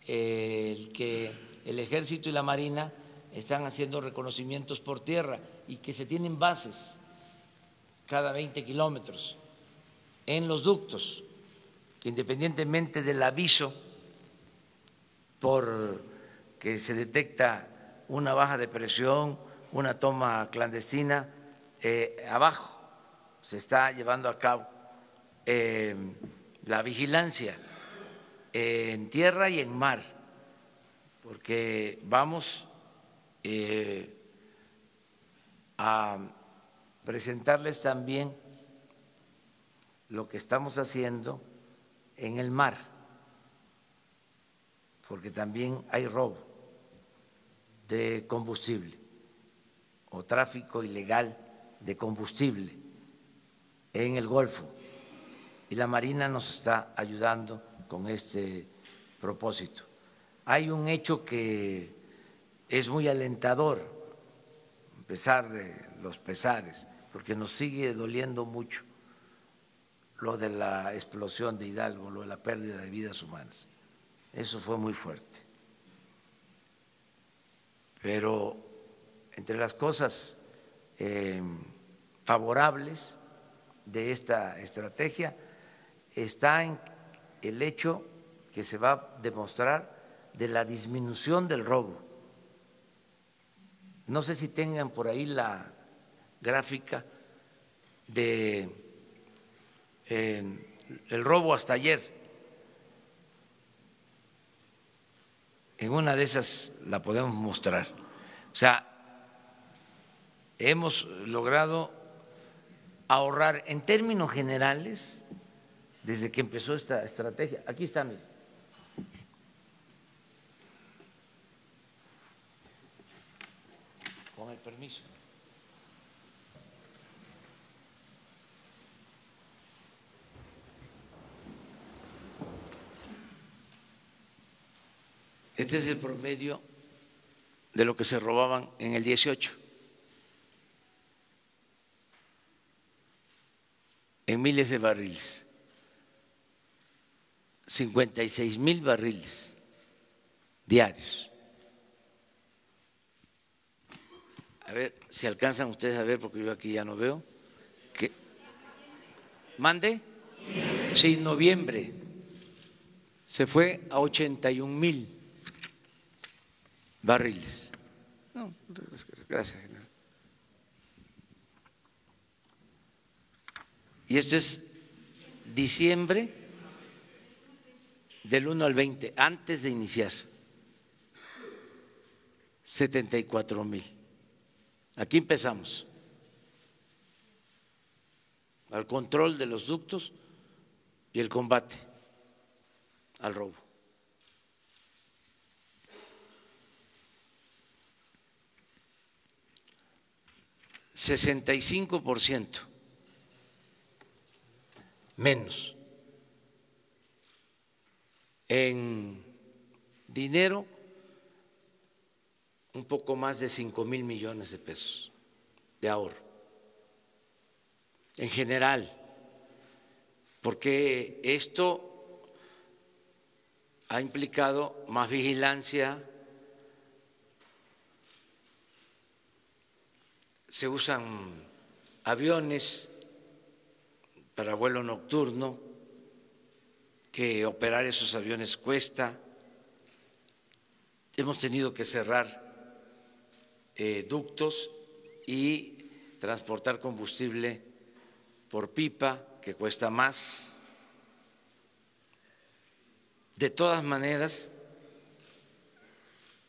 S1: el que el Ejército y la Marina están haciendo reconocimientos por tierra y que se tienen bases cada 20 kilómetros en los ductos, que independientemente del aviso por que se detecta una baja de presión, una toma clandestina, abajo se está llevando a cabo la vigilancia en tierra y en mar, porque vamos a presentarles también lo que estamos haciendo en el mar, porque también hay robo de combustible o tráfico ilegal de combustible en el Golfo, y la Marina nos está ayudando con este propósito. Hay un hecho que es muy alentador, a pesar de los pesares, porque nos sigue doliendo mucho lo de la explosión de Hidalgo, lo de la pérdida de vidas humanas. Eso fue muy fuerte. Pero entre las cosas favorables de esta estrategia está en el hecho que se va a demostrar de la disminución del robo. No sé si tengan por ahí la gráfica de el robo hasta ayer. En una de esas la podemos mostrar. O sea, hemos logrado ahorrar en términos generales desde que empezó esta estrategia. Aquí está, mire. Con el permiso. Este es el promedio de lo que se robaban en el 18. En miles de barriles. 56,000 barriles diarios. A ver si alcanzan ustedes a ver, porque yo aquí ya no veo. ¿Qué? ¿Mande? Sí, noviembre. Se fue a 81,000 barriles. No, gracias, general. Y esto es diciembre del 1 al 20, antes de iniciar. 74,000. Aquí empezamos. Al control de los ductos y el combate al robo. %65 menos en dinero, un poco más de 5,000 millones de pesos de ahorro en general, porque esto ha implicado más vigilancia, se usan aviones para vuelo nocturno, que operar esos aviones cuesta. Hemos tenido que cerrar ductos y transportar combustible por pipa, que cuesta más. De todas maneras,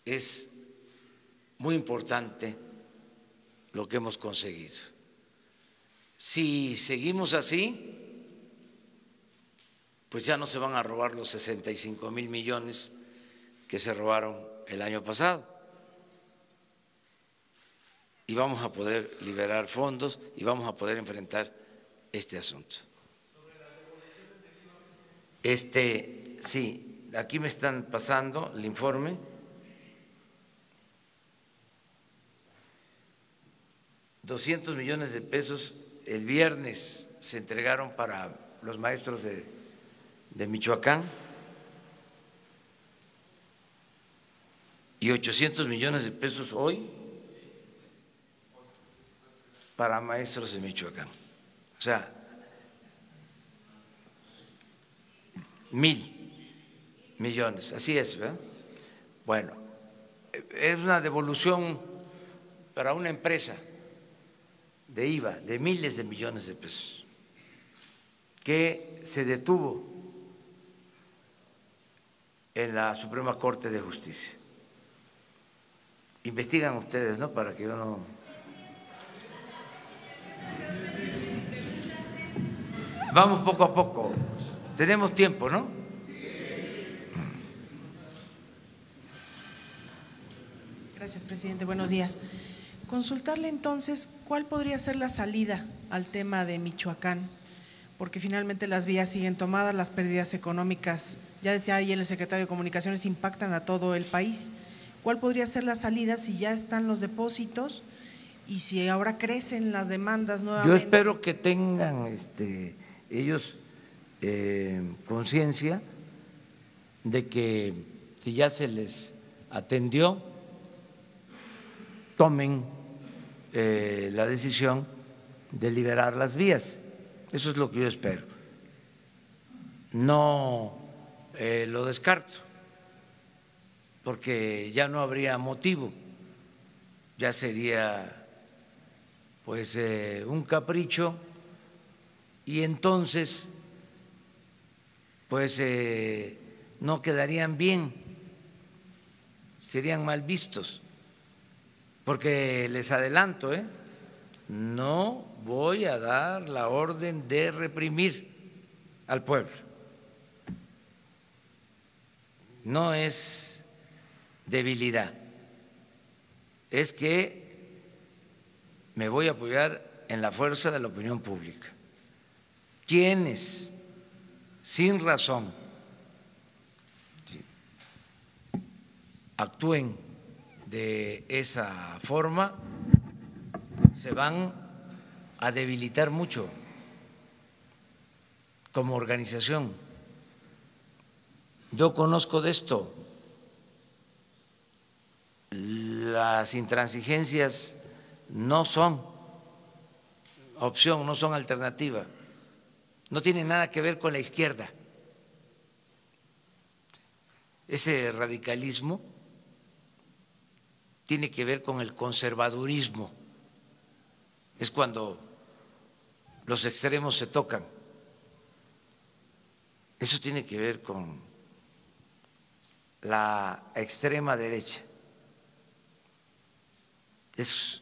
S1: es muy importante lo que hemos conseguido. Si seguimos así, pues ya no se van a robar los 65,000 millones que se robaron el año pasado. Y vamos a poder liberar fondos y vamos a poder enfrentar este asunto. Sí, aquí me están pasando el informe. $200 millones de pesos el viernes se entregaron para los maestros de Michoacán y 800 millones de pesos hoy para maestros de Michoacán. O sea, 1,000 millones, así es, ¿verdad? Bueno, es una devolución para una empresa de IVA de miles de millones de pesos que se detuvo en la Suprema Corte de Justicia. Investigan ustedes, ¿no? Para que yo no… Vamos poco a poco. Tenemos tiempo, ¿no?
S9: Gracias, presidente. Buenos días. Consultarle entonces cuál podría ser la salida al tema de Michoacán, porque finalmente las vías siguen tomadas, las pérdidas económicas, ya decía ayer el secretario de Comunicaciones, impactan a todo el país. ¿Cuál podría ser la salida si ya están los depósitos y si ahora crecen las demandas nuevamente?
S1: Yo espero que tengan ellos conciencia de que ya se les atendió, tomen la decisión de liberar las vías, Eso es lo que yo espero. No lo descarto, porque ya no habría motivo, ya sería pues un capricho y entonces pues no quedarían bien, serían mal vistos, porque les adelanto, no voy a dar la orden de reprimir al pueblo. No es debilidad, es que me voy a apoyar en la fuerza de la opinión pública. Quienes sin razón actúen de esa forma se van a debilitar mucho como organización. Yo conozco de esto. Las intransigencias no son opción, no son alternativa, no tienen nada que ver con la izquierda. Ese radicalismo tiene que ver con el conservadurismo, es cuando los extremos se tocan. Eso tiene que ver con la extrema derecha. Es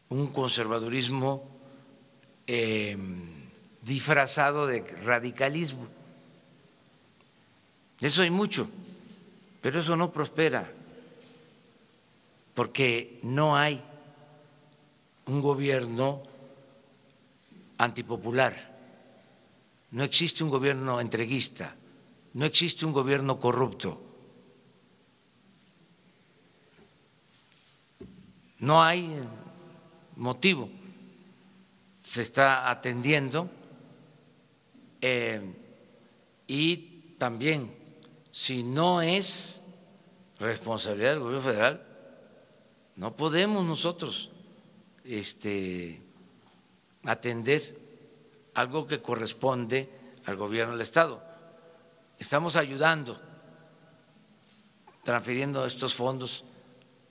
S1: un conservadurismo disfrazado de radicalismo. Eso hay mucho, pero eso no prospera, porque no hay un gobierno antipopular, no existe un gobierno entreguista, no existe un gobierno corrupto, no hay motivo, se está atendiendo y también, si no es responsabilidad del gobierno federal, no podemos nosotros atender algo que corresponde al gobierno del Estado. Estamos ayudando, transfiriendo estos fondos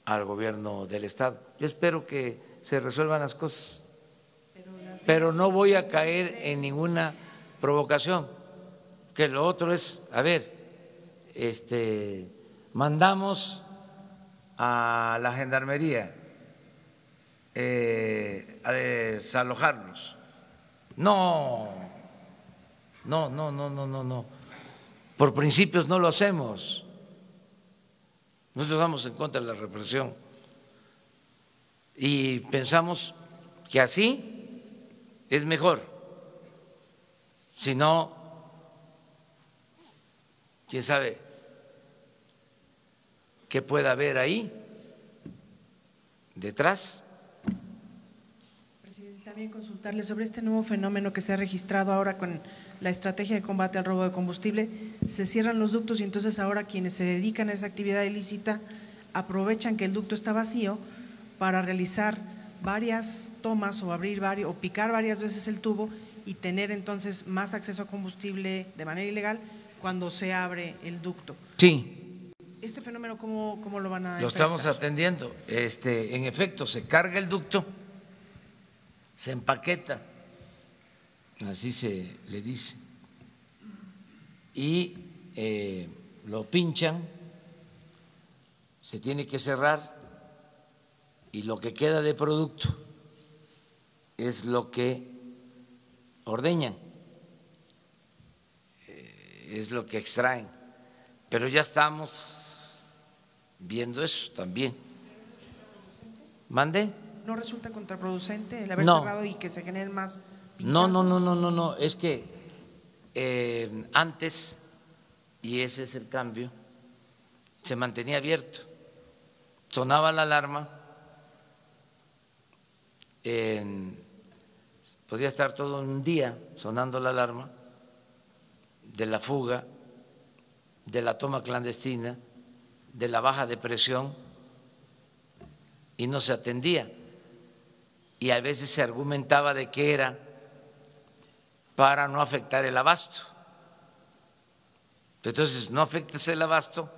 S1: al gobierno del Estado. Yo espero que se resuelvan las cosas, pero no voy a caer en ninguna provocación, que lo otro es, a ver, mandamos a la gendarmería a desalojarlos. No, por principios no lo hacemos. Nosotros vamos en contra de la represión y pensamos que así es mejor. Si no, quién sabe qué pueda haber ahí detrás.
S9: Presidente, también consultarle sobre este nuevo fenómeno que se ha registrado ahora con la estrategia de combate al robo de combustible. Se cierran los ductos y entonces ahora quienes se dedican a esa actividad ilícita aprovechan que el ducto está vacío para realizar varias tomas o abrir varios o picar varias veces el tubo y tener entonces más acceso a combustible de manera ilegal cuando se abre el ducto.
S1: Sí.
S9: ¿Este fenómeno cómo lo van a enfrentar?
S1: Lo estamos atendiendo. En efecto, se carga el ducto, se empaqueta, así se le dice, y lo pinchan, se tiene que cerrar y lo que queda de producto es lo que ordeñan, es lo que extraen, pero ya estamos viendo eso también. ¿Mande?
S9: ¿No resulta contraproducente el haber
S1: No.
S9: cerrado y que se generen más
S1: No,
S9: pinchazos?
S1: es que antes, y ese es el cambio, se mantenía abierto, sonaba la alarma, podía estar todo un día sonando la alarma de la fuga, de la toma clandestina, de la baja de presión, y no se atendía. y a veces se argumentaba de que era para no afectar el abasto. Entonces, no afectas el abasto,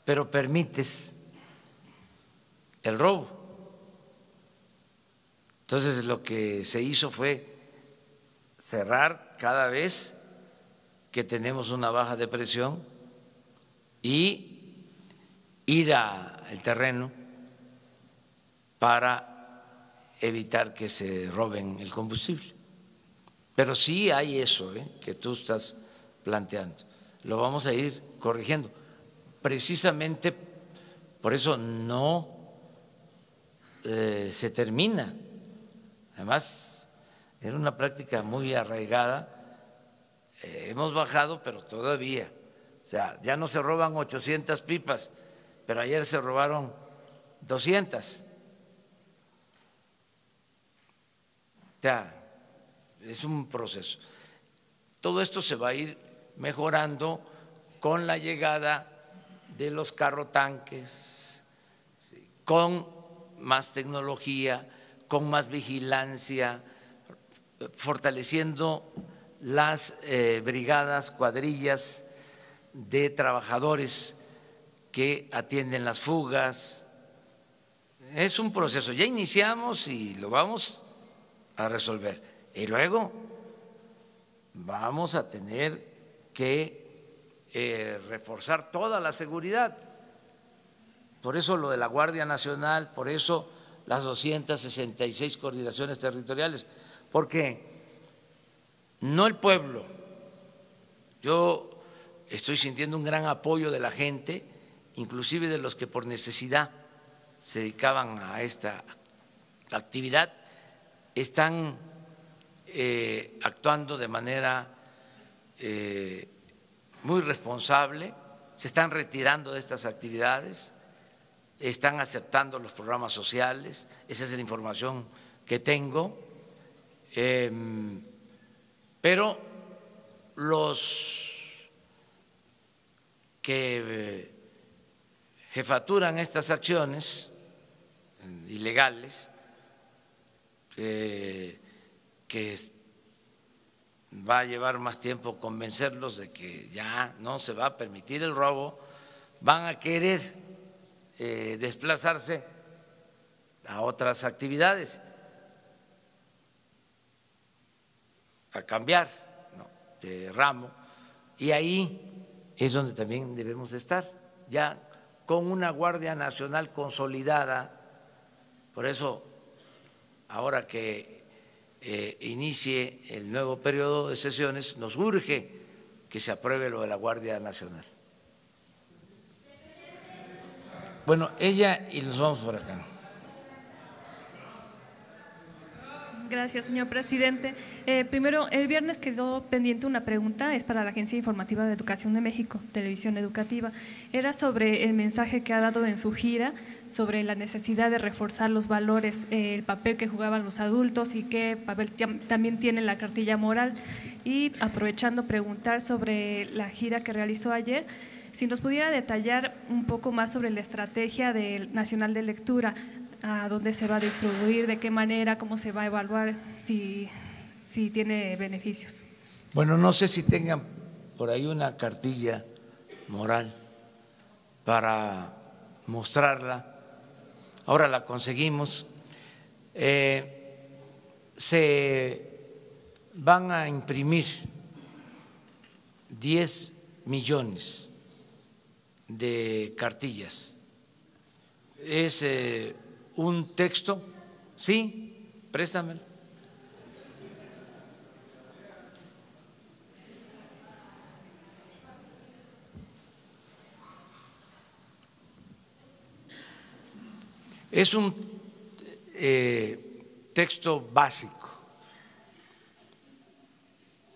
S1: pero permites el robo. Entonces, lo que se hizo fue cerrar cada vez que tenemos una baja de presión y ir al terreno para evitar que se roben el combustible. Pero sí hay eso que tú estás planteando. Lo vamos a ir corrigiendo. Precisamente por eso no se termina. Además, era una práctica muy arraigada. Hemos bajado, pero todavía. O sea, ya no se roban 800 pipas, pero ayer se robaron 200. O sea, es un proceso. Todo esto se va a ir mejorando con la llegada de los carrotanques, con más tecnología, con más vigilancia, fortaleciendo las brigadas, cuadrillas de trabajadores que atienden las fugas. Es un proceso, ya iniciamos y lo vamos a resolver. Y luego vamos a tener que reforzar toda la seguridad. Por eso lo de la Guardia Nacional, por eso las 266 coordinaciones territoriales, porque no el pueblo. Yo estoy sintiendo un gran apoyo de la gente, inclusive de los que por necesidad se dedicaban a esta actividad, están actuando de manera muy responsable, se están retirando de estas actividades, están aceptando los programas sociales, esa es la información que tengo, pero los que jefaturan estas acciones ilegales, que va a llevar más tiempo convencerlos de que ya no se va a permitir el robo, van a querer desplazarse a otras actividades, a cambiar de ramo, y ahí es donde también debemos de estar, ya con una Guardia Nacional consolidada. Por eso, ahora que inicie el nuevo periodo de sesiones, nos urge que se apruebe lo de la Guardia Nacional. Bueno, ella y nos vamos por acá.
S10: Gracias, señor presidente. Primero, el viernes quedó pendiente una pregunta, es para la Agencia Informativa de Educación de México, Televisión Educativa. Era sobre el mensaje que ha dado en su gira, sobre la necesidad de reforzar los valores, el papel que jugaban los adultos y qué papel también tiene la cartilla moral. Y aprovechando, preguntar sobre la gira que realizó ayer, si nos pudiera detallar un poco más sobre la estrategia nacional de lectura, a dónde se va a distribuir, de qué manera, cómo se va a evaluar, si tiene beneficios.
S1: Bueno, no sé si tengan por ahí una cartilla moral para mostrarla. Ahora la conseguimos. Se van a imprimir 10 millones de cartillas. Es un texto, sí, préstamelo. Es un texto básico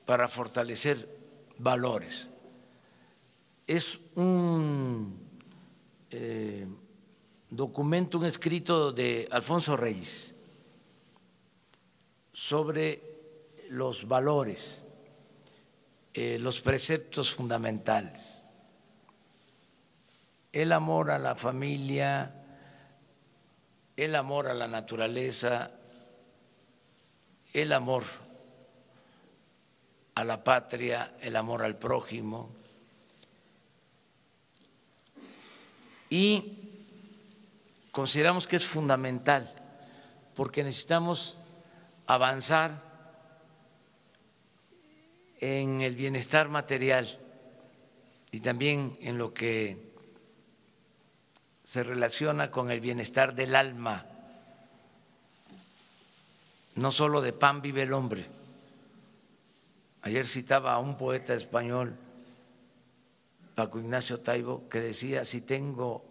S1: para fortalecer valores. Es un documento, un escrito de Alfonso Reyes sobre los valores, los preceptos fundamentales, el amor a la familia, el amor a la naturaleza, el amor a la patria, el amor al prójimo, y consideramos que es fundamental porque necesitamos avanzar en el bienestar material y también en lo que se relaciona con el bienestar del alma. No solo de pan vive el hombre. Ayer citaba a un poeta español, Paco Ignacio Taibo, que decía: si tengo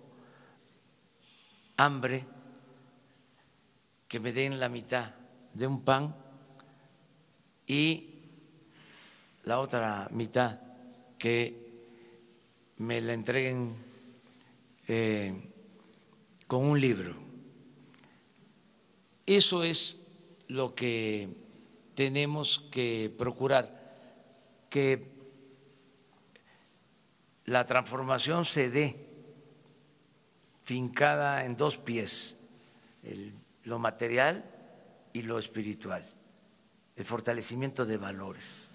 S1: hambre, que me den la mitad de un pan y la otra mitad que me la entreguen con un libro. Eso es lo que tenemos que procurar, que la transformación se dé fincada en dos pies, lo material y lo espiritual, el fortalecimiento de valores.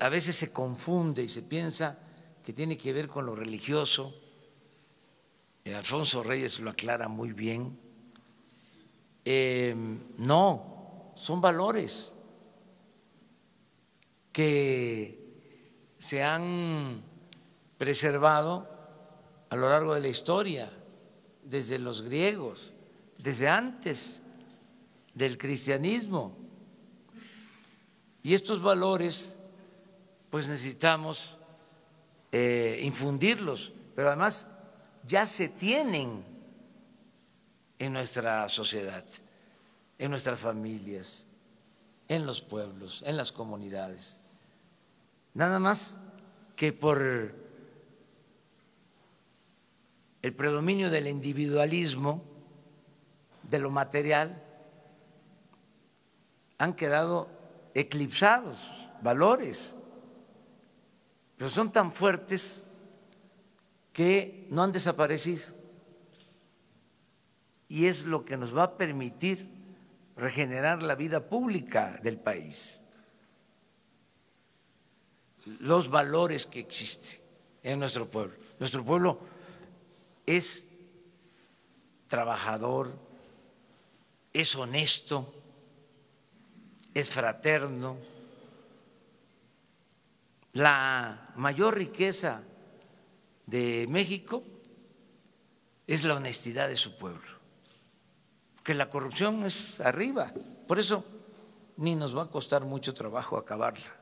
S1: A veces se confunde y se piensa que tiene que ver con lo religioso. Alfonso Reyes lo aclara muy bien. No, son valores que se han preservado a lo largo de la historia, desde los griegos, desde antes del cristianismo. Y estos valores, pues necesitamos infundirlos, pero además ya se tienen en nuestra sociedad, en nuestras familias, en los pueblos, en las comunidades. Nada más que por el predominio del individualismo, de lo material, han quedado eclipsados valores, pero son tan fuertes que no han desaparecido, y es lo que nos va a permitir regenerar la vida pública del país, los valores que existen en nuestro pueblo. Nuestro pueblo es trabajador, es honesto, es fraterno. La mayor riqueza de México es la honestidad de su pueblo, porque la corrupción es arriba, por eso ni nos va a costar mucho trabajo acabarla,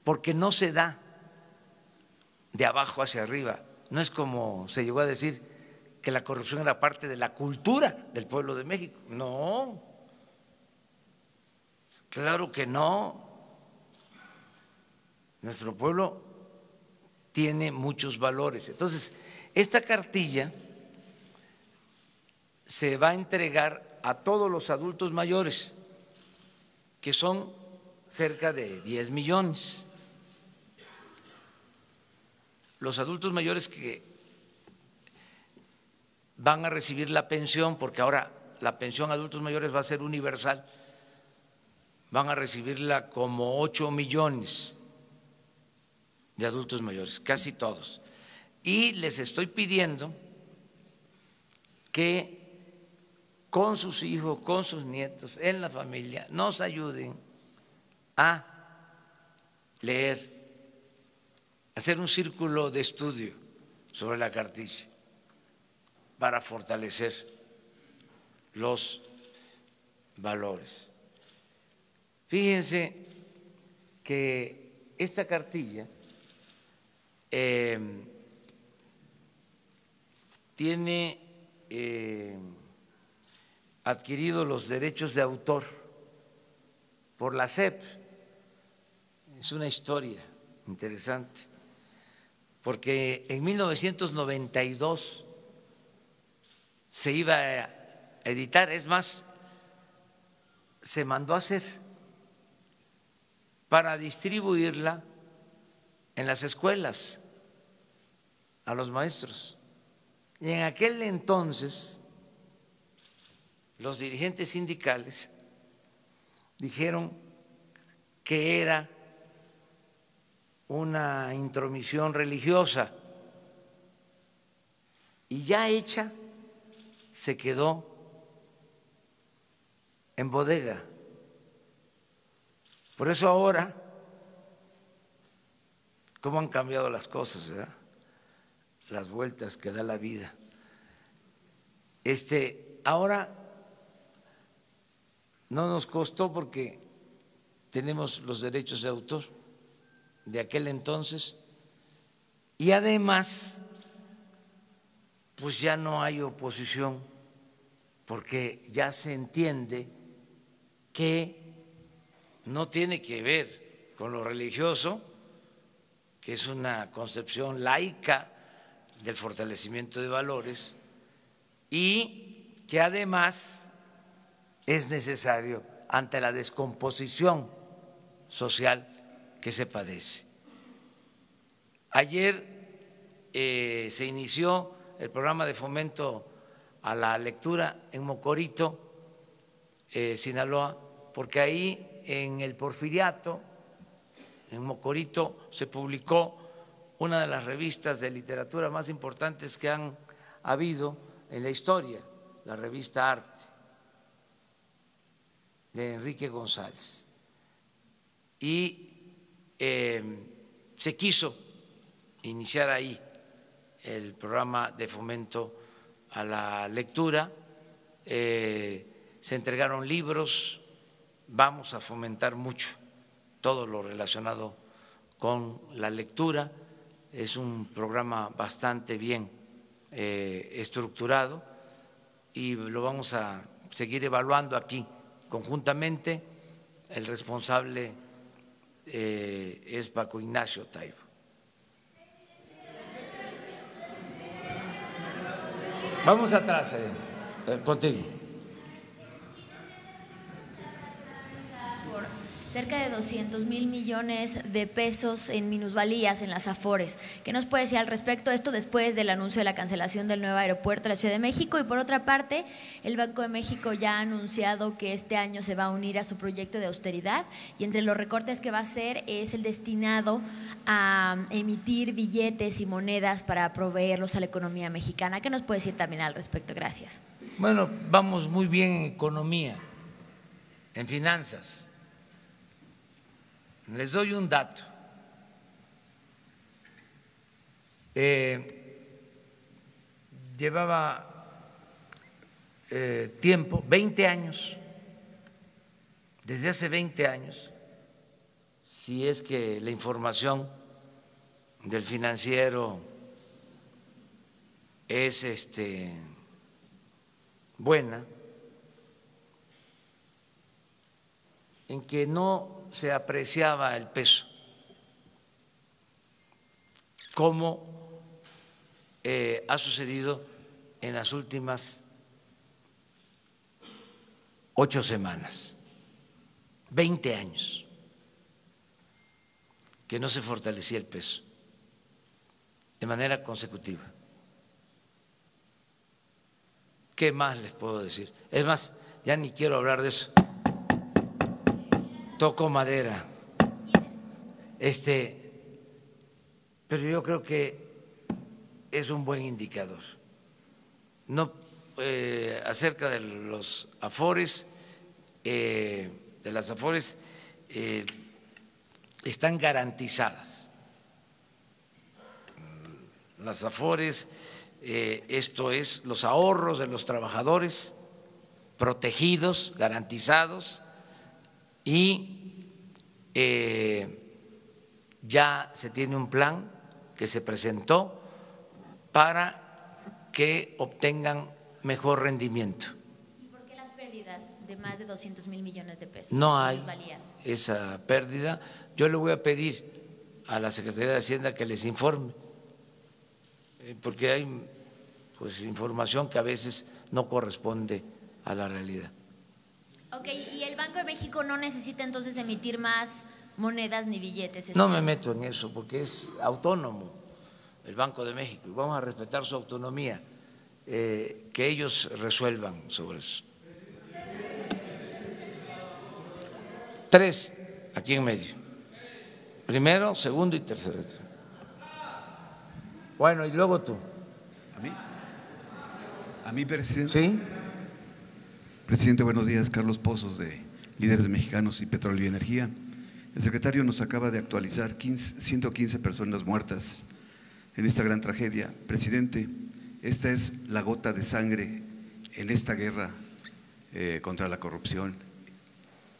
S1: porque no se da de abajo hacia arriba. No es como se llegó a decir que la corrupción era parte de la cultura del pueblo de México. No, claro que no. Nuestro pueblo tiene muchos valores. Entonces, esta cartilla se va a entregar a todos los adultos mayores, que son cerca de 10 millones. Los adultos mayores que van a recibir la pensión, porque ahora la pensión a adultos mayores va a ser universal, van a recibirla como 8 millones de adultos mayores, casi todos. Y les estoy pidiendo que con sus hijos, con sus nietos, en la familia, nos ayuden a leer, hacer un círculo de estudio sobre la cartilla para fortalecer los valores. Fíjense que esta cartilla tiene adquirido los derechos de autor por la SEP. Es una historia interesante, porque en 1992 se iba a editar, es más, se mandó a hacer para distribuirla en las escuelas a los maestros. Y en aquel entonces los dirigentes sindicales dijeron que era una intromisión religiosa y ya hecha se quedó en bodega. Por eso ahora, cómo han cambiado las cosas, ¿verdad? Las vueltas que da la vida. Ahora no nos costó porque tenemos los derechos de autor de aquel entonces y además pues ya no hay oposición porque ya se entiende que no tiene que ver con lo religioso, que es una concepción laica del fortalecimiento de valores y que además es necesario ante la descomposición social que se padece. Ayer se inició el programa de fomento a la lectura en Mocorito, Sinaloa, porque ahí en el Porfiriato, en Mocorito, se publicó una de las revistas de literatura más importantes que han habido en la historia, la revista Arte, de Enrique González. Y se quiso iniciar ahí el programa de fomento a la lectura, se entregaron libros, vamos a fomentar mucho todo lo relacionado con la lectura, es un programa bastante bien estructurado y lo vamos a seguir evaluando aquí conjuntamente. El responsable es Paco Ignacio Taibo. Vamos atrás, contigo.
S11: Cerca de 200,000 millones de pesos en minusvalías en las Afores. ¿Qué nos puede decir al respecto? Esto después del anuncio de la cancelación del nuevo aeropuerto de la Ciudad de México. Y por otra parte, el Banco de México ya ha anunciado que este año se va a unir a su proyecto de austeridad y entre los recortes que va a hacer es el destinado a emitir billetes y monedas para proveerlos a la economía mexicana. ¿Qué nos puede decir también al respecto? Gracias.
S1: Bueno, vamos muy bien en economía, en finanzas. Les doy un dato. Llevaba tiempo, 20 años, desde hace 20 años, si es que la información del Financiero es buena, en que no se apreciaba el peso, como ha sucedido en las últimas 8 semanas, 20 años, que no se fortalecía el peso de manera consecutiva. ¿Qué más les puedo decir? Es más, ya ni quiero hablar de eso. Toco madera. Pero yo creo que es un buen indicador. No, acerca de los afores, están garantizadas. Las afores, esto es los ahorros de los trabajadores protegidos, garantizados, y ya se tiene un plan que se presentó para que obtengan mejor rendimiento.
S11: ¿Y por qué las pérdidas de más de 200,000 millones de pesos?
S1: No hay esa pérdida. Yo le voy a pedir a la Secretaría de Hacienda que les informe, porque hay pues información que a veces no corresponde a la realidad.
S11: Ok, ¿y el Banco de México no necesita entonces emitir más monedas ni billetes?
S1: No me meto en eso porque es autónomo el Banco de México y vamos a respetar su autonomía, que ellos resuelvan sobre eso. 3 aquí en medio. Primero, segundo y tercero. Bueno, y luego tú.
S12: ¿A mí, presidente?
S1: Sí.
S12: Presidente, buenos días. Carlos Pozos, de Líderes Mexicanos y Petróleo y Energía. El secretario nos acaba de actualizar 115 personas muertas en esta gran tragedia. Presidente, esta es la gota de sangre en esta guerra contra la corrupción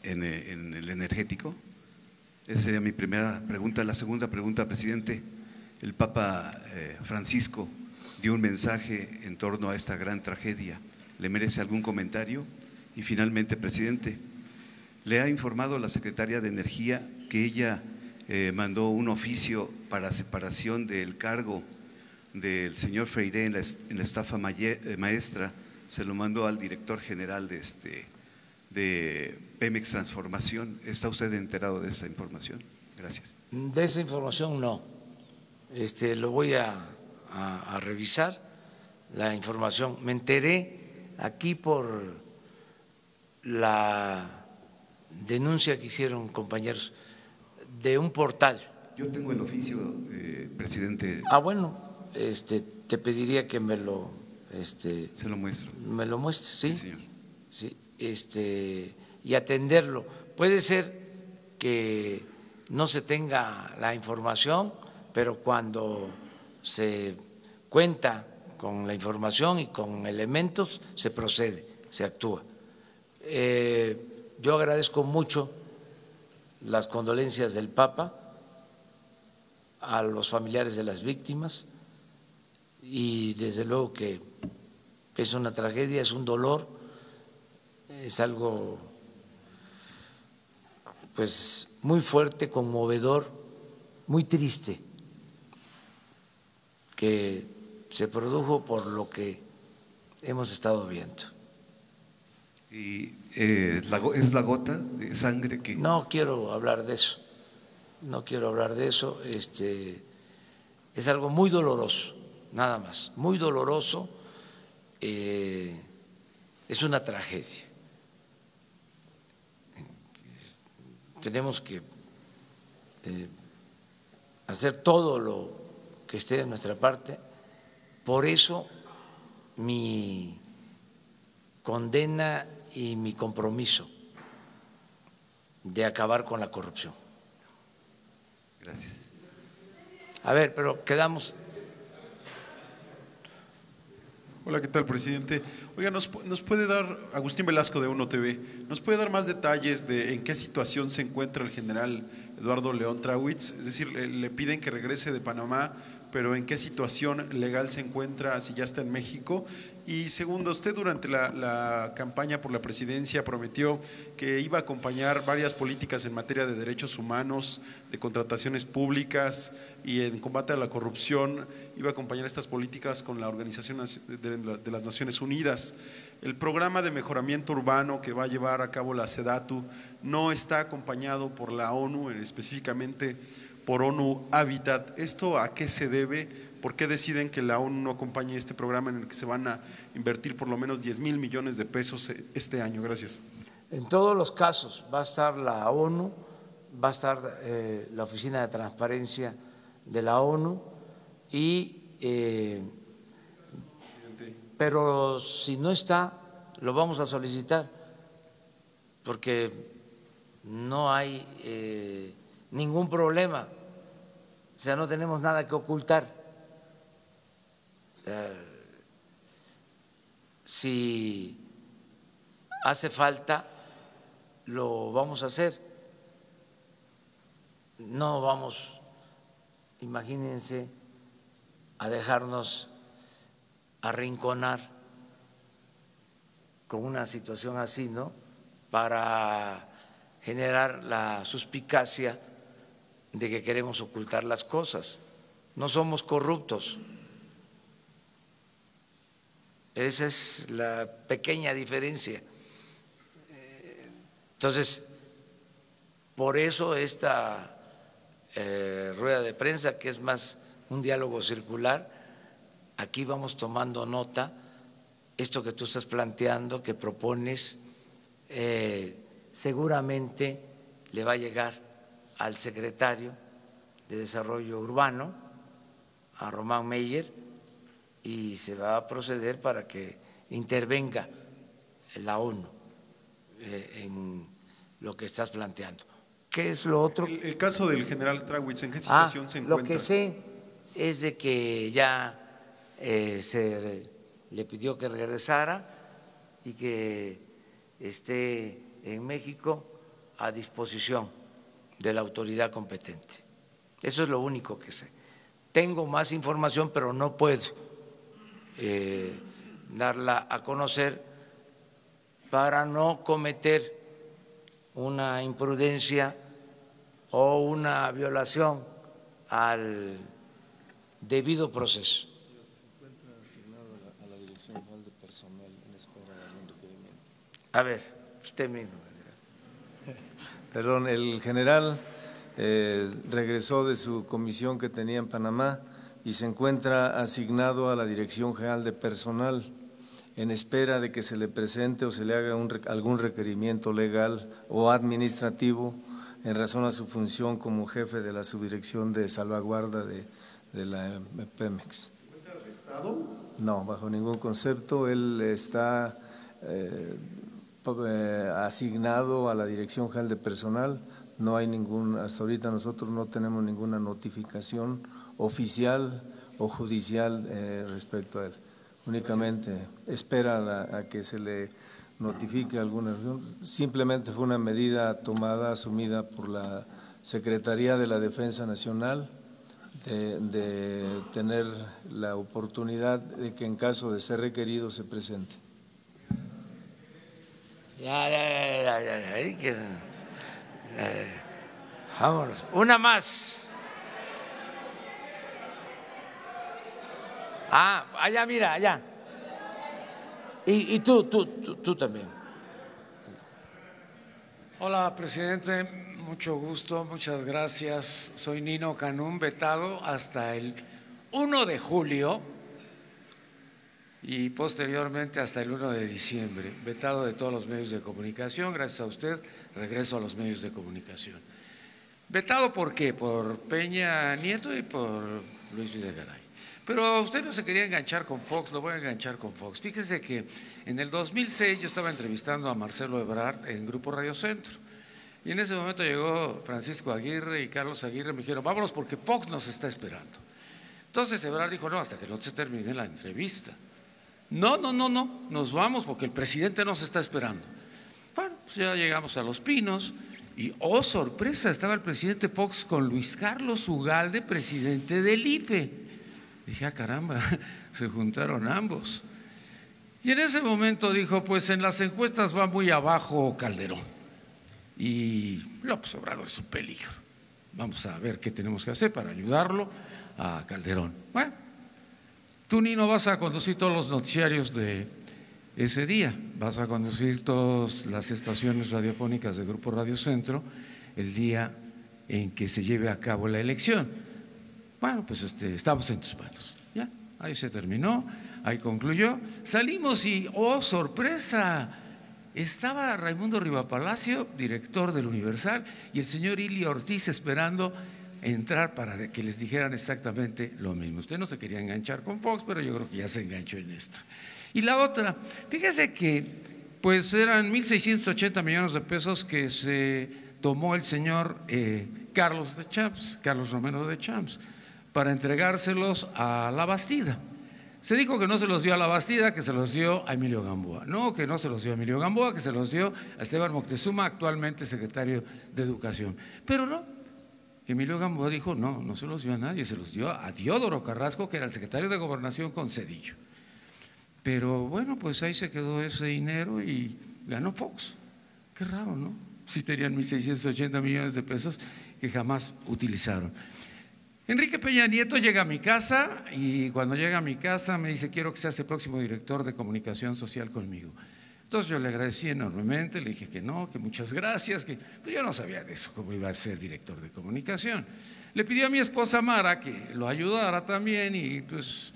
S12: en el energético. Esa sería mi primera pregunta. La segunda pregunta, presidente, el Papa Francisco dio un mensaje en torno a esta gran tragedia. ¿Le merece algún comentario? Y finalmente, presidente, ¿le ha informado la secretaria de Energía que ella mandó un oficio para separación del cargo del señor Freire en la estafa maestra? Se lo mandó al director general de Pemex Transformación. ¿Está usted enterado de esta información? Gracias.
S1: De esa información no. Lo voy a revisar, la información. Me enteré aquí por la denuncia que hicieron compañeros de un portal.
S12: Yo tengo el oficio, presidente.
S1: Bueno, te pediría que me lo…
S12: se lo muestro.
S1: Me lo muestre, ¿sí?
S12: Sí, señor.
S1: Sí, y atenderlo. Puede ser que no se tenga la información, pero cuando se cuenta con la información y con elementos, se procede, se actúa. Yo agradezco mucho las condolencias del Papa a los familiares de las víctimas y desde luego que es una tragedia, es un dolor, es algo pues muy fuerte, conmovedor, muy triste, que se produjo por lo que hemos estado viendo.
S12: ¿Y es la gota de sangre que…
S1: No quiero hablar de eso, no quiero hablar de eso, es algo muy doloroso, nada más, muy doloroso, es una tragedia. Tenemos que hacer todo lo que esté de nuestra parte, por eso mi condena y mi compromiso de acabar con la corrupción.
S12: Gracias.
S1: A ver, pero quedamos.
S13: Hola, ¿qué tal, presidente? Oiga, ¿nos puede dar, Agustín Velasco de UNO TV, nos puede dar más detalles de en qué situación se encuentra el general Eduardo León Trawitz? Es decir, le piden que regrese de Panamá, pero ¿en qué situación legal se encuentra, si ya está en México? Y segundo, usted durante la campaña por la presidencia prometió que iba a acompañar varias políticas en materia de derechos humanos, de contrataciones públicas y en combate a la corrupción, iba a acompañar estas políticas con la Organización de las Naciones Unidas. El programa de mejoramiento urbano que va a llevar a cabo la SEDATU no está acompañado por la ONU, específicamente por ONU Habitat. ¿Esto a qué se debe? ¿Por qué deciden que la ONU no acompañe este programa en el que se van a invertir por lo menos 10,000 millones de pesos este año? Gracias.
S1: En todos los casos va a estar la ONU, va a estar la Oficina de Transparencia de la ONU pero si no está, lo vamos a solicitar porque no hay ningún problema, o sea, no tenemos nada que ocultar. Si hace falta, lo vamos a hacer. No vamos, imagínense, a dejarnos arrinconar con una situación así, ¿no? Para generar la suspicacia de que queremos ocultar las cosas. No somos corruptos. Esa es la pequeña diferencia. Entonces, por eso esta rueda de prensa, que es más un diálogo circular, aquí vamos tomando nota, esto que tú estás planteando, que propones, seguramente le va a llegar al secretario de Desarrollo Urbano, a Román Meyer, y se va a proceder para que intervenga la ONU en lo que estás planteando. ¿Qué es lo otro?
S13: El caso del general Trawitz, ¿en qué situación se encuentra?
S1: Lo que sé es de que ya se le pidió que regresara y que esté en México a disposición de la autoridad competente. Eso es lo único que sé. Tengo más información, pero no puedo darla a conocer para no cometer una imprudencia o una violación al debido proceso. A ver, usted mismo.
S2: Perdón, el general regresó de su comisión que tenía en Panamá y se encuentra asignado a la Dirección General de Personal en espera de que se le presente o se le haga algún requerimiento legal o administrativo en razón a su función como jefe de la subdirección de salvaguarda de la Pemex.
S13: ¿Se encuentra arrestado?
S2: No, bajo ningún concepto. Él está asignado a la Dirección General de Personal. No hay hasta ahorita nosotros no tenemos ninguna notificación oficial o judicial respecto a él. Únicamente espera a que se le notifique alguna. Simplemente fue una medida asumida por la Secretaría de la Defensa Nacional de tener la oportunidad de que en caso de ser requerido se presente.
S1: Ya. Vámonos. Una más. Allá, mira, allá. Y tú también.
S14: Hola, presidente. Mucho gusto, muchas gracias. Soy Nino Canún, vetado hasta el 1 de julio y posteriormente hasta el 1 de diciembre. Vetado de todos los medios de comunicación. Gracias a usted, regreso a los medios de comunicación. Vetado, ¿por qué? Por Peña Nieto y por Luis Videgaray. Pero usted no se quería enganchar con Fox, lo voy a enganchar con Fox. Fíjese que en el 2006 yo estaba entrevistando a Marcelo Ebrard en Grupo Radio Centro. Y en ese momento llegó Francisco Aguirre y Carlos Aguirre, me dijeron, vámonos porque Fox nos está esperando. Entonces Ebrard dijo, no, hasta que no se termine la entrevista. No, nos vamos porque el presidente nos está esperando. Bueno, pues ya llegamos a Los Pinos y, oh sorpresa, estaba el presidente Fox con Luis Carlos Ugalde, presidente del IFE. Dije, caramba, se juntaron ambos. Y en ese momento dijo, pues en las encuestas va muy abajo Calderón. Y López Obrador es un peligro. Vamos a ver qué tenemos que hacer para ayudarlo a Calderón. Bueno, tú, Nino, vas a conducir todos los noticiarios de ese día. Vas a conducir todas las estaciones radiofónicas de Grupo Radio Centro el día en que se lleve a cabo la elección. Bueno, pues estamos en tus manos. Ya, ahí se terminó, ahí concluyó. Salimos y, oh sorpresa, estaba Raimundo Rivapalacio, director del Universal, y el señor Ili Ortiz esperando entrar para que les dijeran exactamente lo mismo. Usted no se quería enganchar con Fox, pero yo creo que ya se enganchó en esta. Y la otra, fíjese que pues eran 1.680 millones de pesos que se tomó el señor Carlos Romero de Champs, para entregárselos a La Bastida. Se dijo que no se los dio a La Bastida, que se los dio a Emilio Gamboa. No, que no se los dio a Emilio Gamboa, que se los dio a Esteban Moctezuma, actualmente secretario de Educación. Pero no, Emilio Gamboa dijo, no se los dio a nadie, se los dio a Diodoro Carrasco, que era el secretario de Gobernación con Zedillo. Pero bueno, pues ahí se quedó ese dinero y ganó Fox. Qué raro, ¿no? Sí tenían 1.680 millones de pesos que jamás utilizaron. Enrique Peña Nieto llega a mi casa y cuando llega a mi casa me dice, quiero que seas el próximo director de comunicación social conmigo. Entonces yo le agradecí enormemente, le dije que no, que muchas gracias, que pues yo no sabía de eso, cómo iba a ser director de comunicación. Le pidió a mi esposa Mara que lo ayudara también y pues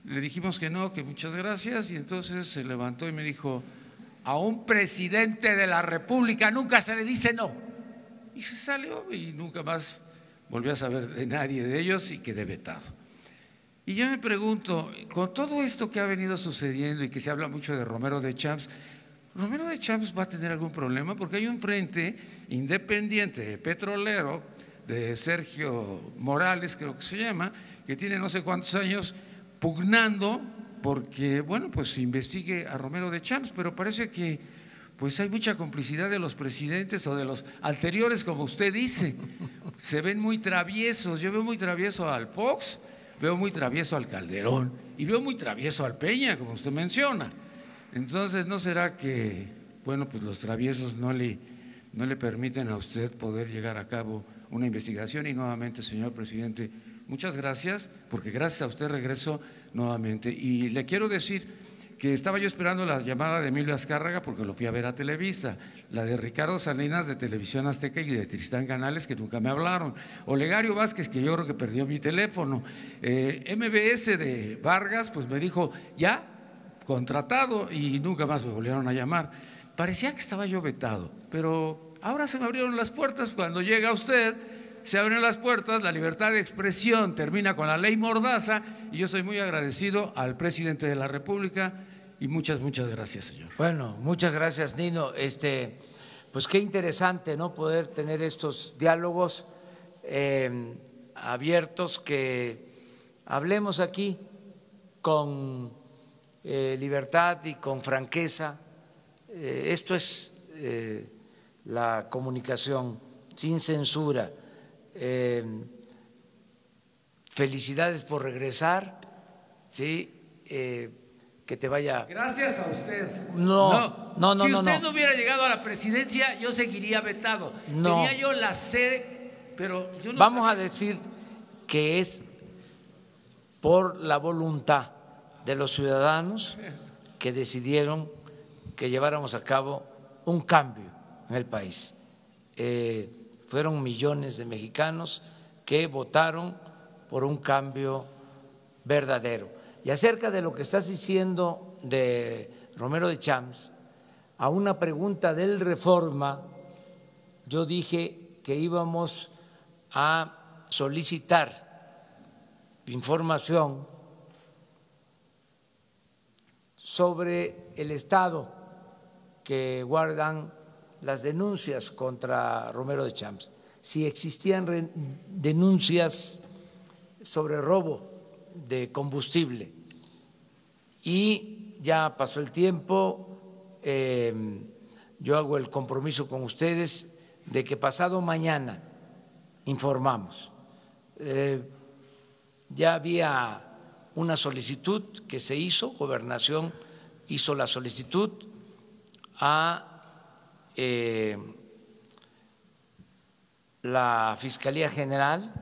S14: le dijimos que no, que muchas gracias, y entonces se levantó y me dijo, a un presidente de la República nunca se le dice no. y se salió y nunca más volvió a saber de nadie de ellos y quedé vetado. Y yo me pregunto, con todo esto que ha venido sucediendo y que se habla mucho de Romero de Champs, ¿Romero de Champs va a tener algún problema? Porque hay un frente independiente petrolero de Sergio Morales, creo que se llama, que tiene no sé cuántos años pugnando porque, bueno, pues se investigue a Romero de Champs, pero parece que pues hay mucha complicidad de los presidentes o de los anteriores, como usted dice. Se ven muy traviesos. Yo veo muy travieso al Fox, veo muy travieso al Calderón y veo muy travieso al Peña, como usted menciona. Entonces, ¿no será que, bueno, pues los traviesos no le permiten a usted poder llegar a cabo una investigación? Y nuevamente, señor presidente, muchas gracias, porque gracias a usted regreso nuevamente. Y le quiero decir que estaba yo esperando la llamada de Emilio Azcárraga porque lo fui a ver a Televisa, la de Ricardo Salinas de Televisión Azteca y de Tristán Canales, que nunca me hablaron, Olegario Vázquez, que yo creo que perdió mi teléfono, MBS de Vargas, pues me dijo, ya, contratado, y nunca más me volvieron a llamar. Parecía que estaba yo vetado, pero ahora se me abrieron las puertas. Cuando llega usted, se abren las puertas, la libertad de expresión termina con la ley Mordaza, y yo soy muy agradecido al presidente de la República, y muchas gracias, señor.
S1: Bueno, muchas gracias, Nino. Pues qué interesante, ¿no?, poder tener estos diálogos abiertos, que hablemos aquí con libertad y con franqueza. Esto es la comunicación sin censura. Felicidades por regresar, ¿sí? Que te vaya.
S14: Gracias a usted.
S1: No.
S14: Si usted no hubiera llegado a la presidencia, yo seguiría vetado.
S1: No.
S14: Tenía yo la sede, pero yo no
S1: Vamos
S14: sabía.
S1: a decir que es por la voluntad de los ciudadanos que decidieron que lleváramos a cabo un cambio en el país. Fueron millones de mexicanos que votaron por un cambio verdadero. Y acerca de lo que estás diciendo de Romero de Champs, a una pregunta del Reforma, yo dije que íbamos a solicitar información sobre el estado que guardan las denuncias contra Romero de Champs, si existían denuncias sobre robo de combustible. Y ya pasó el tiempo, yo hago el compromiso con ustedes de que pasado mañana informamos. Ya había una solicitud que se hizo, Gobernación hizo la solicitud a la Fiscalía General,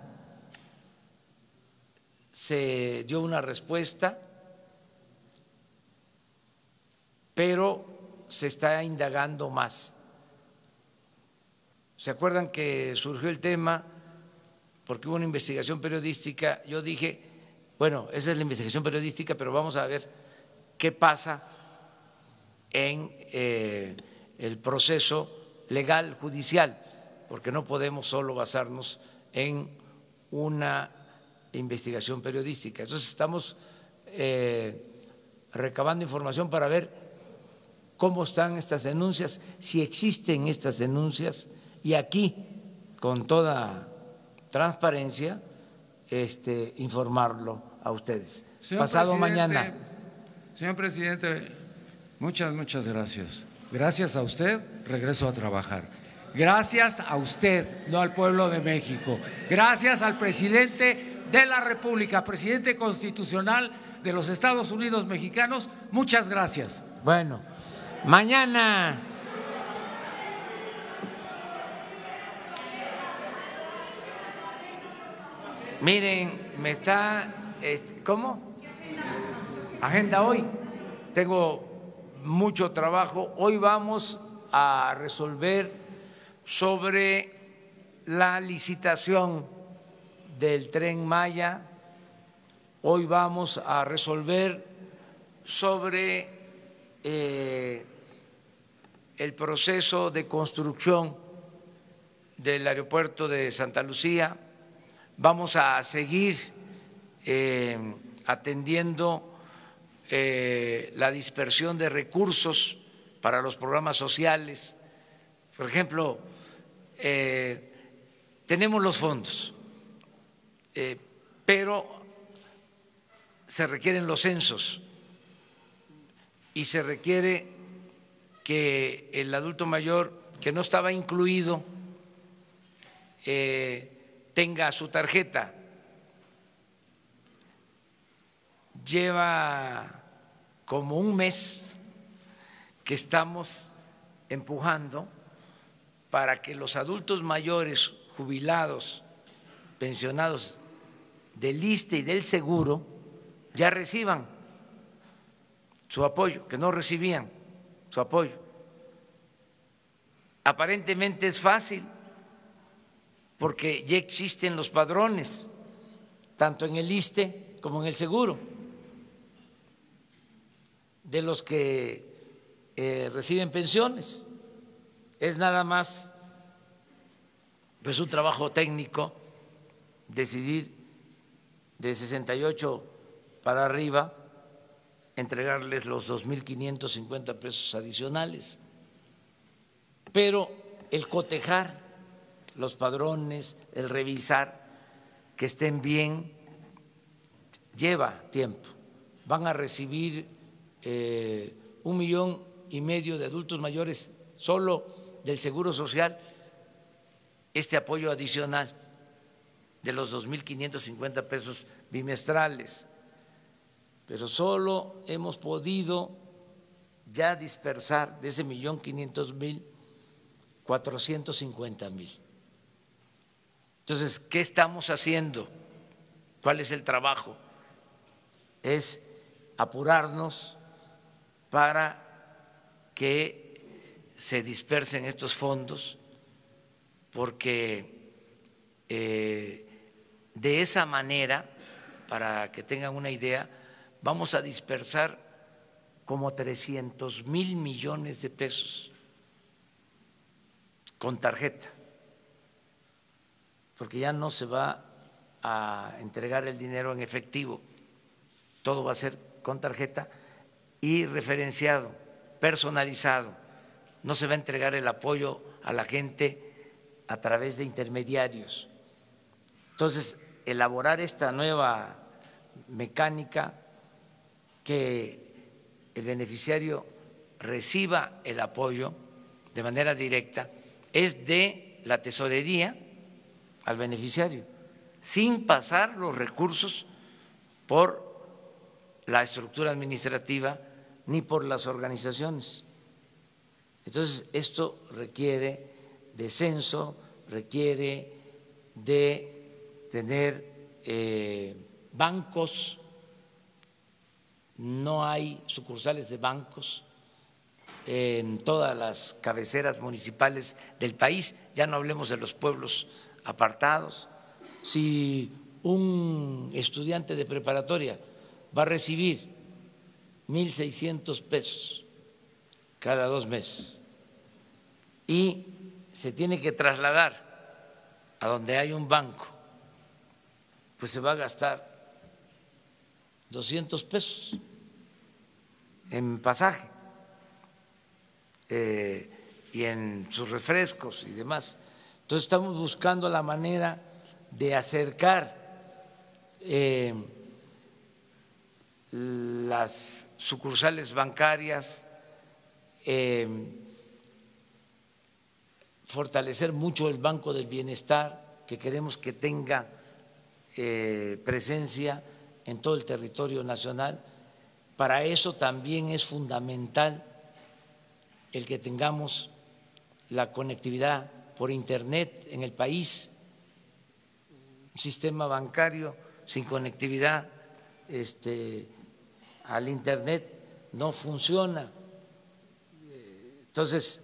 S1: se dio una respuesta, pero se está indagando más. ¿Se acuerdan que surgió el tema porque hubo una investigación periodística? Yo dije, bueno, esa es la investigación periodística, pero vamos a ver qué pasa en el proceso legal judicial, porque no podemos solo basarnos en una investigación periodística. Entonces estamos recabando información para ver cómo están estas denuncias, si existen estas denuncias, y aquí con toda transparencia informarlo a ustedes. Pasado mañana.
S14: Señor presidente, muchas gracias. Gracias a usted, regreso a trabajar. Gracias a usted, no al pueblo de México. Gracias al presidente de la República, presidente constitucional de los Estados Unidos mexicanos. Muchas gracias.
S1: Bueno, mañana. Miren, me está, ¿cómo? Agenda hoy. Tengo mucho trabajo. Hoy vamos a resolver sobre la licitación del Tren Maya. Hoy vamos a resolver sobre el proceso de construcción del aeropuerto de Santa Lucía. Vamos a seguir atendiendo la dispersión de recursos para los programas sociales. Por ejemplo, tenemos los fondos, pero se requieren los censos y se requiere que el adulto mayor que no estaba incluido tenga su tarjeta. Lleva como un mes que estamos empujando para que los adultos mayores jubilados, pensionados del ISSSTE y del Seguro ya reciban su apoyo, que no recibían su apoyo. Aparentemente es fácil porque ya existen los padrones, tanto en el ISSSTE como en el Seguro, de los que reciben pensiones. Es nada más pues un trabajo técnico decidir de 68 para arriba entregarles los 2.550 pesos adicionales. Pero el cotejar los padrones, el revisar que estén bien, lleva tiempo. Van a recibir 1,5 millones de adultos mayores solo del Seguro Social este apoyo adicional de los 2.550 pesos bimestrales, pero solo hemos podido ya dispersar de ese 1.500.000 450.000. Entonces, ¿qué estamos haciendo? ¿Cuál es el trabajo? Es apurarnos para que se dispersen estos fondos, porque de esa manera, para que tengan una idea, vamos a dispersar como 300.000 millones de pesos con tarjeta, porque ya no se va a entregar el dinero en efectivo, todo va a ser con tarjeta y referenciado, personalizado. No se va a entregar el apoyo a la gente a través de intermediarios. Entonces, elaborar esta nueva mecánica, que el beneficiario reciba el apoyo de manera directa, es de la tesorería al beneficiario, sin pasar los recursos por la estructura administrativa ni por las organizaciones. Entonces, esto requiere de censo, requiere de tener bancos. No hay sucursales de bancos en todas las cabeceras municipales del país, ya no hablemos de los pueblos apartados. Si un estudiante de preparatoria va a recibir 1.600 pesos cada 2 meses y se tiene que trasladar a donde hay un banco, pues se va a gastar 200 pesos en pasaje y en sus refrescos y demás. Entonces estamos buscando la manera de acercar las sucursales bancarias, fortalecer mucho el Banco del Bienestar, que queremos que tenga presencia en todo el territorio nacional. Para eso también es fundamental el que tengamos la conectividad por Internet en el país. Un sistema bancario sin conectividad al Internet no funciona. Entonces,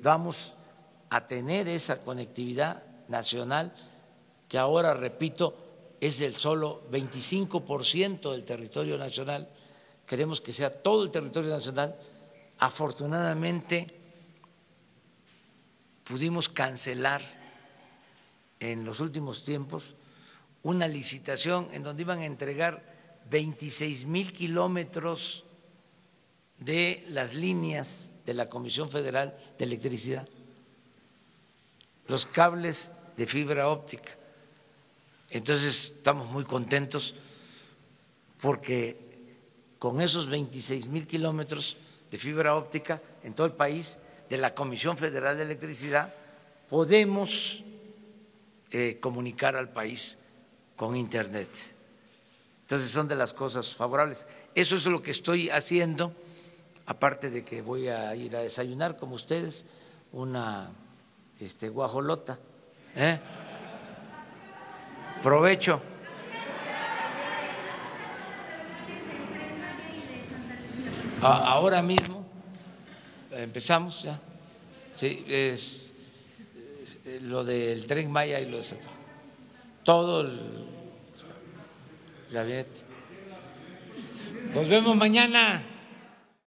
S1: vamos a tener esa conectividad nacional, que ahora, repito, es del solo 25% del territorio nacional. Queremos que sea todo el territorio nacional. Afortunadamente, pudimos cancelar en los últimos tiempos una licitación en donde iban a entregar 26,000 kilómetros de las líneas de la Comisión Federal de Electricidad, los cables de fibra óptica. Entonces estamos muy contentos porque con esos 26,000 kilómetros de fibra óptica en todo el país de la Comisión Federal de Electricidad podemos comunicar al país con Internet. Entonces son de las cosas favorables. Eso es lo que estoy haciendo, aparte de que voy a ir a desayunar como ustedes, una guajolota. Provecho. Ahora mismo empezamos ya. Sí, es lo del Tren Maya y lo de todo el gabinete. Nos vemos mañana.